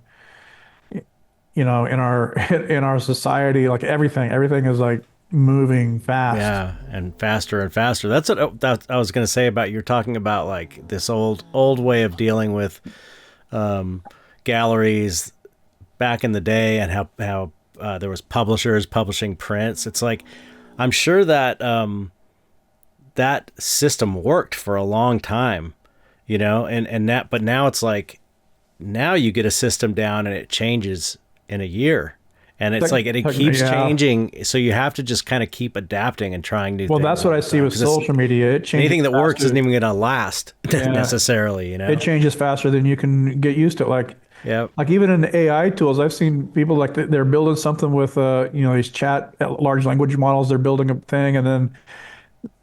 in our society. Like, everything is like moving fast. Yeah, and faster and faster. That's what I was going to say about, you're talking about like this old way of dealing with galleries back in the day, and how there was publishers publishing prints. It's like, I'm sure that that system worked for a long time, but now it's like, now you get a system down and it changes in a year, and it's like it keeps changing. So you have to just kind of keep adapting and trying new things. Well, that's what I see with social media. It changes. Anything that works isn't even going to last necessarily. It changes faster than you can get used to. Like, like even in the AI tools, I've seen people like they're building something with these chat large language models. They're building a thing, and then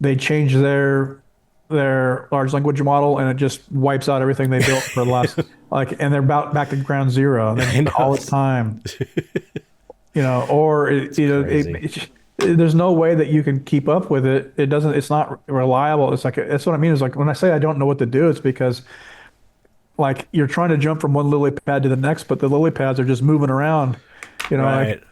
they change their large language model, and it just wipes out everything they built for the last and they're back to ground zero all the time. There's no way that you can keep up with it. It's not reliable. It's like, that's what I mean. Is like, when I say I don't know what to do, it's because, like, you're trying to jump from one lily pad to the next, but the lily pads are just moving around. Right.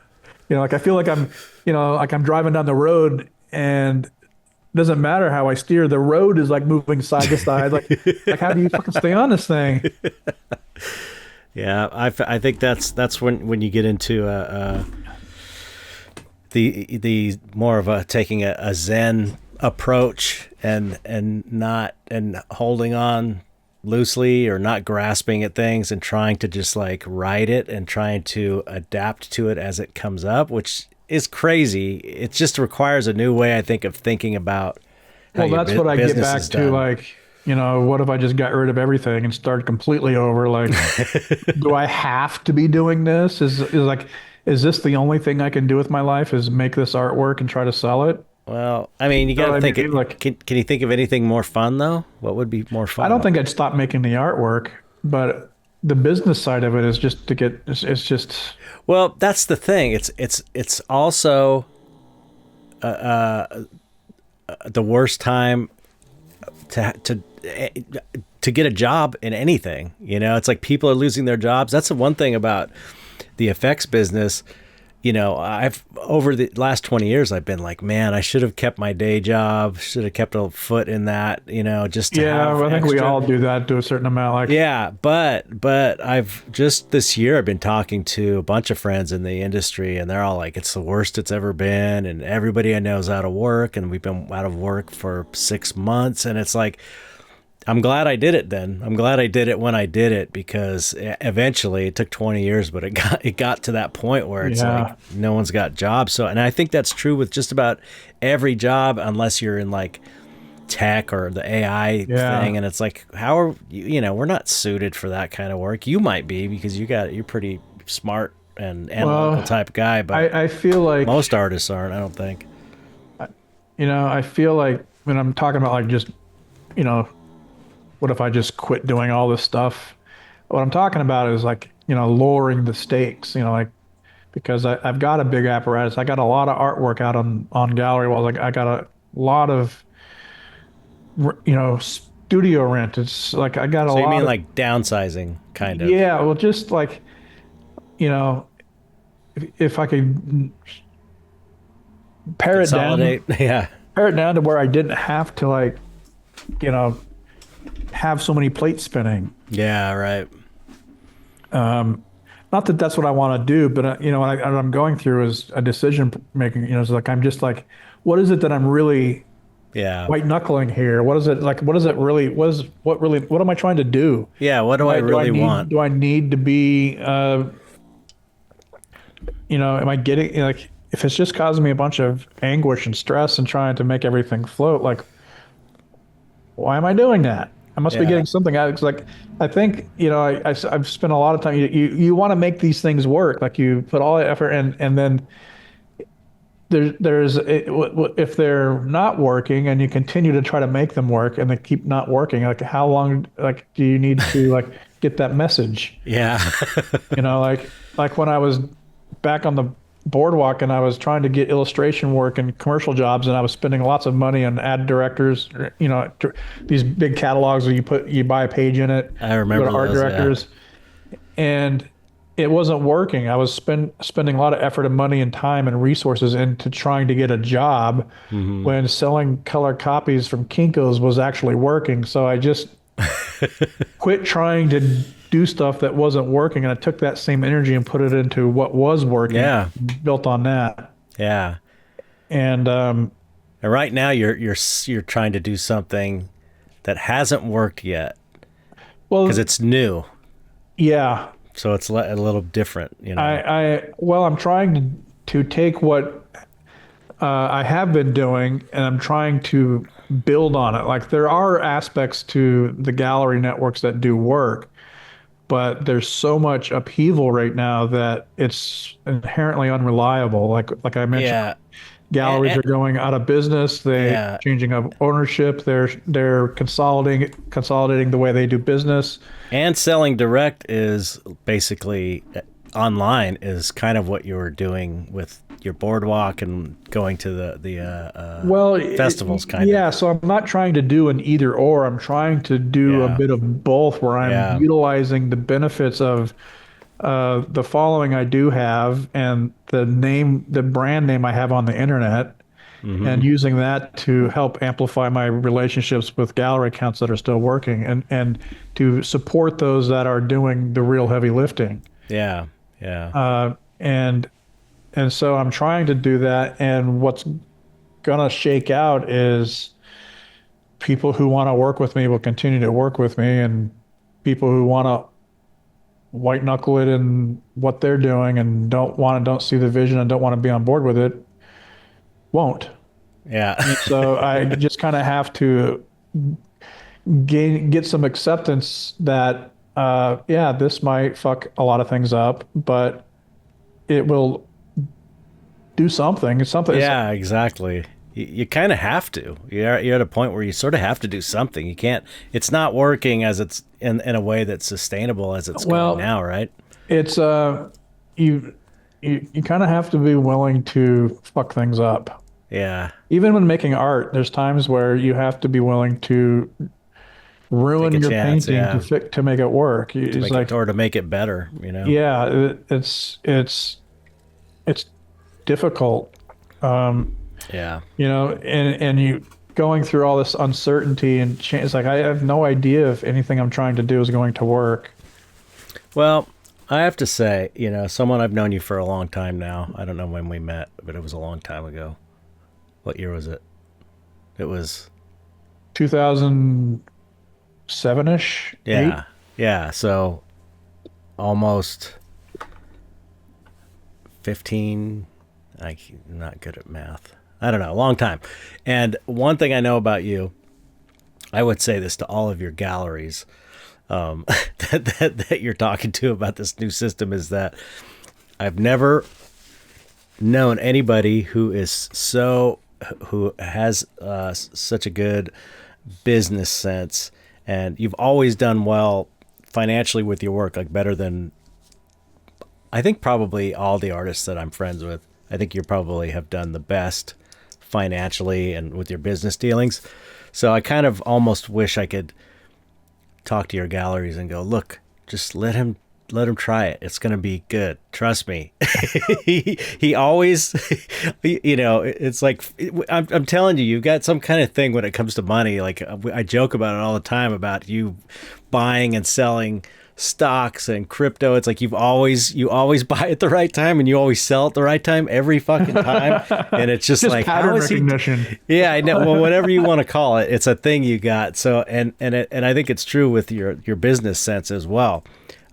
Like I feel like I'm driving down the road, and it doesn't matter how I steer. The road is like moving side to side. Like how do you fucking stay on this thing? Yeah, I think that's when you get into the more of a taking a Zen approach and holding on loosely, or not grasping at things, and trying to just like ride it and trying to adapt to it as it comes up, which is crazy. It just requires a new way, I think, of thinking about how that's what I get back to. Like, what if I just got rid of everything and started completely over? Like, do I have to be doing this? Is this the only thing I can do with my life, is make this artwork and try to sell it? Well, I mean, you got to think. Can you think of anything more fun though? What would be more fun? I don't think I'd stop making the artwork, but the business side of it is just to get. It's just. Well, that's the thing. It's also the worst time to get a job in anything. You know, it's like people are losing their jobs. That's the one thing about the effects business. You know, I've over the last 20 years, I've been like, man, I should have kept my day job, should have kept a foot in that, you know, just to have I think we extra. all do that to a certain amount. Like, Yeah, but I've just this year I've been talking to a bunch of friends in the industry, and they're all like, it's the worst it's ever been, and everybody I know is out of work, and we've been out of work for 6 months, and it's like, I'm glad I did it then. I'm glad I did it when I did it, because eventually it took 20 years, but it got to that point where it's like no one's got jobs. So, and I think that's true with just about every job, unless you're in like tech or the AI thing. And it's like, how are you know, we're not suited for that kind of work. You might be, because you're pretty smart and analytical type guy, but I feel like most artists aren't, I don't think. you know, I feel like when I'm talking about like just, you know, what if I just quit doing all this stuff? What I'm talking about is like, you know, lowering the stakes, you know, like, because I've got a big apparatus. I got a lot of artwork out on gallery walls. Like I got a lot of, you know, studio rent. It's like I got a lot. So you mean of, like downsizing, kind of? yeah, well, just like, you know, if I could pare it down, Yeah. pare it down to where I didn't have to like, you know, have so many plates spinning. Yeah, right. Not that that's what I want to do, but you know, what I'm going through is a decision making. You know, it's like I'm just like, what is it that I'm really white knuckling here? What is it like? What is it really? What am I trying to do? Yeah, what do I really want? Do I need to be? You know, am I getting like if it's just causing me a bunch of anguish and stress and trying to make everything float? Like, why am I doing that? I must be getting something out. It's like, I think, you know, I've spent a lot of time. You want to make these things work. Like you put all the effort in, and then if they're not working and you continue to try to make them work and they keep not working, like how long, like, do you need to like get that message? Yeah. You know, like when I was back on the boardwalk and I was trying to get illustration work and commercial jobs, and I was spending lots of money on ad directors, you know, these big catalogs where you buy a page in it. I remember art those, directors, and it wasn't working. I was spending a lot of effort and money and time and resources into trying to get a job when selling color copies from Kinko's was actually working. So I just quit trying to do stuff that wasn't working, and I took that same energy and put it into what was working. Yeah, built on that. Yeah, and right now you're trying to do something that hasn't worked yet. Well, because it's new. Yeah. So it's a little different, you know. I'm trying to take what I have been doing, and I'm trying to build on it. Like there are aspects to the gallery networks that do work, but there's so much upheaval right now that it's inherently unreliable. Like I mentioned, galleries are going out of business. They're changing up ownership. They're consolidating the way they do business. And selling direct is basically online is kind of what you were doing with your boardwalk and going to the festivals kind of. Yeah, so I'm not trying to do an either or. I'm trying to do a bit of both, where I'm utilizing the benefits of the following I do have and the brand name I have on the internet, and using that to help amplify my relationships with gallery accounts that are still working, and to support those that are doing the real heavy lifting. Yeah. And so I'm trying to do that, and what's gonna shake out is people who want to work with me will continue to work with me, and people who want to white knuckle it in what they're doing and don't see the vision and don't want to be on board with it won't. Yeah. So I just kind of have to get some acceptance that this might fuck a lot of things up, but it will do something. It's something. Yeah, exactly. You kind of have to. You're at a point where you sort of have to do something. You can't. It's not working as it's in a way that's sustainable as it's going now, right? It's you kind of have to be willing to fuck things up. Yeah. Even when making art, there's times where you have to be willing to Take ruin a your chance. painting Yeah. to make it work. To It's make it, like, or to make it better, you know? yeah, it's difficult. Um, Yeah. and you going through all this uncertainty and change. It's like I have no idea if anything I'm trying to do is going to work. Well, I have to say, someone I've known you for a long time now. I don't know when we met, but it was a long time ago. What year was it? It was 2007-ish, eight. yeah. Yeah, so almost 15. I'm not good at math. I don't know, a long time. And one thing I know about you, I would say this to all of your galleries, that you're talking to about this new system, is that I've never known anybody who has such a good business sense, and you've always done well financially with your work, like better than I think probably all the artists that I'm friends with. I think you probably have done the best financially and with your business dealings. So I kind of almost wish I could talk to your galleries and go, look, just let him try it. It's going to be good. Trust me. he always, it's like, I'm telling you, you've got some kind of thing when it comes to money. Like I joke about it all the time about you buying and selling stocks and crypto. It's like you always buy at the right time and you always sell at the right time every fucking time. And it's just like pattern recognition. Yeah, I know. Well, whatever you want to call it, it's a thing you got. So and I think it's true with your business sense as well.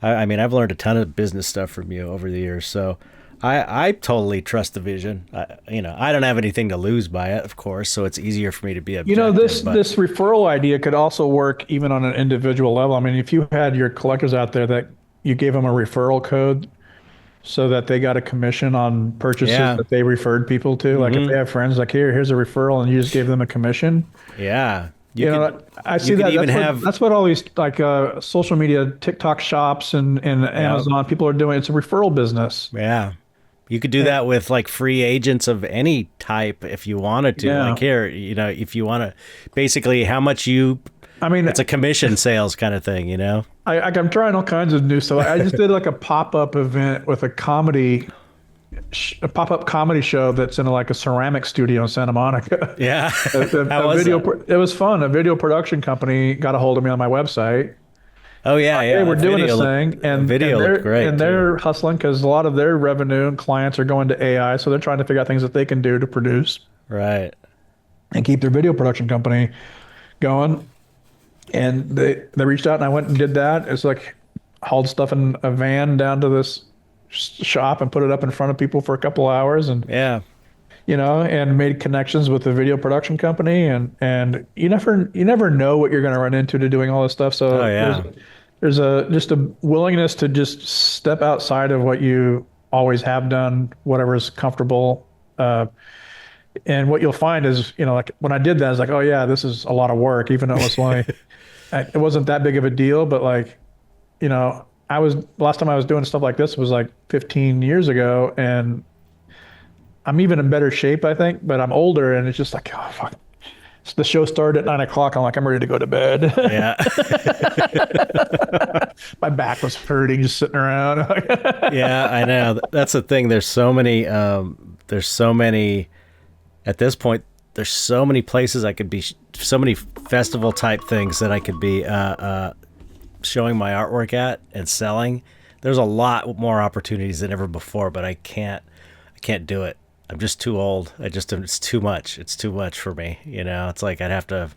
I mean, I've learned a ton of business stuff from you over the years. So I totally trust the vision. I don't have anything to lose by it, of course, so it's easier for me to be objective. This referral idea could also work even on an individual level. I mean, if you had your collectors out there that you gave them a referral code so that they got a commission on purchases that they referred people to, like if they have friends, like here's a referral, and you just gave them a commission. Yeah. I see that. That's what all these like social media, TikTok shops and Amazon people are doing. It's a referral business. Yeah. You could do that with like free agents of any type if you wanted to. Yeah. Like here, if you want to, basically how much it's a commission sales kind of thing, I'm trying all kinds of new stuff. I just did like a pop-up event with a pop-up comedy show that's in like a ceramic studio in Santa Monica. Yeah. It was fun. A video production company got a hold of me on my website. Oh yeah, yeah. Hey, we're doing this thing, and looked great, and they're hustling because a lot of their revenue and clients are going to AI, so they're trying to figure out things that they can do to produce, right, and keep their video production company going. And they reached out, and I went and did that. It's like hauled stuff in a van down to this shop and put it up in front of people for a couple hours, and and made connections with the video production company, and you never know what you're going to run into to doing all this stuff. So there's just a willingness to just step outside of what you always have done, whatever's comfortable. And what you'll find is, like when I did that, I was like, oh yeah, this is a lot of work, even though it was only, it wasn't that big of a deal. But like, last time I was doing stuff like this was like 15 years ago, and I'm even in better shape, I think, but I'm older, and it's just like, oh fuck. So the show started at 9:00. I'm like, I'm ready to go to bed. Yeah. My back was hurting just sitting around. Yeah, I know. That's the thing. There's so many, at this point, there's so many places I could be, so many festival type things that I could be showing my artwork at and selling. There's a lot more opportunities than ever before, but I can't do it. I'm just too old. It's too much. It's too much for me. It's like I'd have to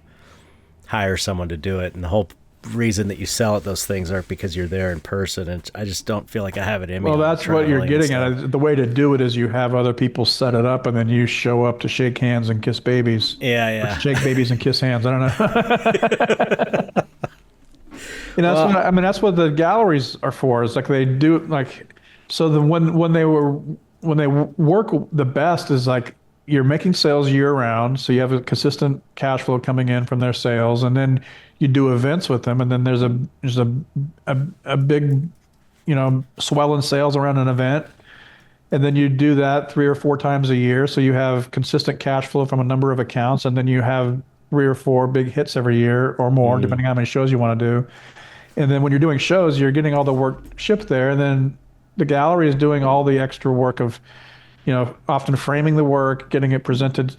hire someone to do it. And the whole reason that you sell at those things aren't because you're there in person. And I just don't feel like I have it in me. Well, that's what you're getting at. The way to do it is you have other people set it up, and then you show up to shake hands and kiss babies. Yeah, yeah. Or shake babies and kiss hands. I don't know. That's what the galleries are for. It's like they do so when they work the best is like you're making sales year round, so you have a consistent cash flow coming in from their sales, and then you do events with them, and then there's a big swell in sales around an event, And then you do that 3 or 4 times a year. So you have consistent cash flow from a number of accounts. And then you have 3 or 4 big hits every year or more, depending on how many shows you want to do. And then when you're doing shows, you're getting all the work shipped there. And then the gallery is doing all the extra work of, often framing the work, getting it presented,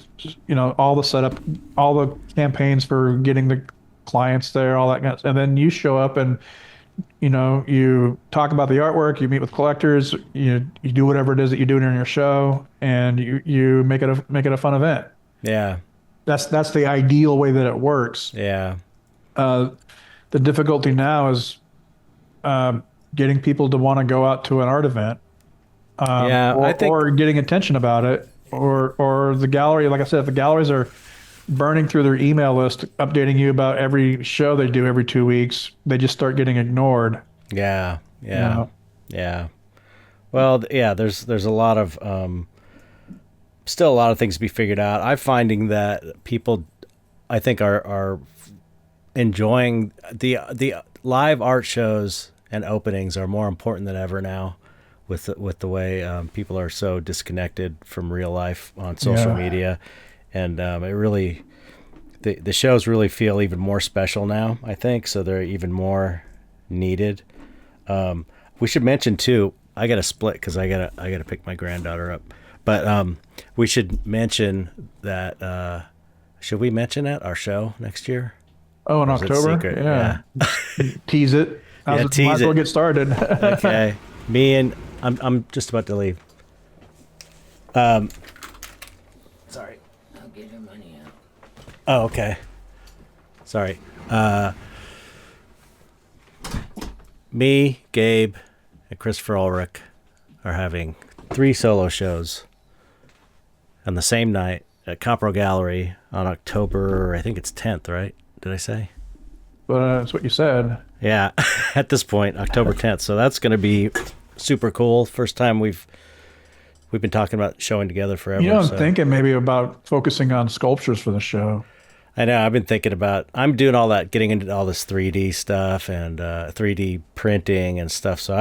all the setup, all the campaigns for getting the clients there, all that kind of stuff. And then you show up and, you talk about the artwork, you meet with collectors, you do whatever it is that you do during your show, and you make it a fun event. Yeah. That's the ideal way that it works. Yeah. The difficulty now is getting people to want to go out to an art event. Or getting attention about it, or the gallery. Like I said, if the galleries are burning through their email list, updating you about every show they do every 2 weeks, they just start getting ignored. Yeah. Well, there's a lot of still a lot of things to be figured out. I'm finding that people, I think, are enjoying the live art shows and openings are more important than ever now. With the way people are so disconnected from real life on social media, and it really, the shows really feel even more special now, I think, so they're even more needed. We should mention too, I got to split because I gotta pick my granddaughter up, but we should mention that. Should we mention it, our show next year? Oh, in October? Yeah. Tease it. Tease might as well get started. Okay. I'm just about to leave. Sorry. I'll get your money out. Oh, okay. Sorry. Me, Gabe, and Christopher Ulrich are having 3 solo shows on the same night at Compro Gallery on October, I think it's 10th, right? Did I say? But that's what you said. Yeah, at this point, October 10th. So that's going to be super cool. First time we've been talking about showing together forever. I'm thinking maybe about focusing on sculptures for the show. I know. I've been thinking about. I'm doing all that, getting into all this 3D stuff and 3D printing and stuff. So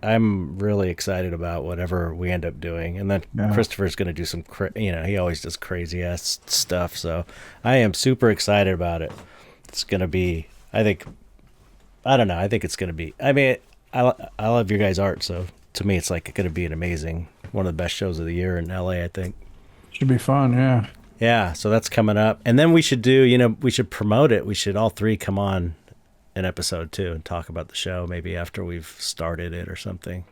I'm really excited about whatever we end up doing. And then Christopher's going to do some. He always does crazy ass stuff. So I am super excited about it. It's going to be. I think it's going to be. I mean, I love your guys' art, so to me, it's like going to be an amazing, one of the best shows of the year in LA, I think. Should be fun, yeah. Yeah, so that's coming up. And then we should do, we should promote it. We should all 3 come on an episode too and talk about the show, maybe after we've started it or something.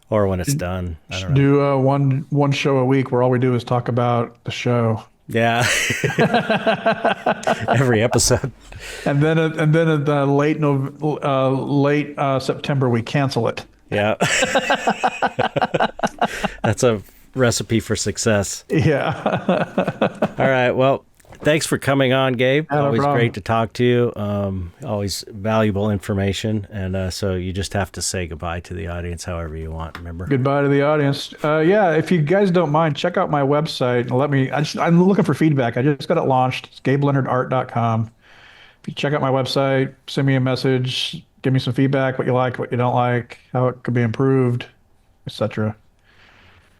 Or when it's done. I don't know. Do one show a week where all we do is talk about the show. Yeah. Every episode. And then at the late September we cancel it. Yeah. That's a recipe for success. Yeah. All right. Well, thanks for coming on, Gabe. No Always problem. great to talk to you. Always valuable information. And so you just have to say goodbye to the audience however you want, remember? Goodbye to the audience. If you guys don't mind, check out my website. I'm looking for feedback. I just got it launched. It's GabeLeonardArt.com. If you check out my website, send me a message, give me some feedback, what you like, what you don't like, how it could be improved, etc.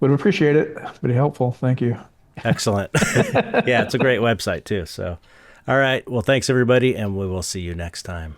Would appreciate it. Pretty helpful. Thank you. Excellent. Yeah, it's a great website too. So, all right. Well, thanks everybody, and we will see you next time.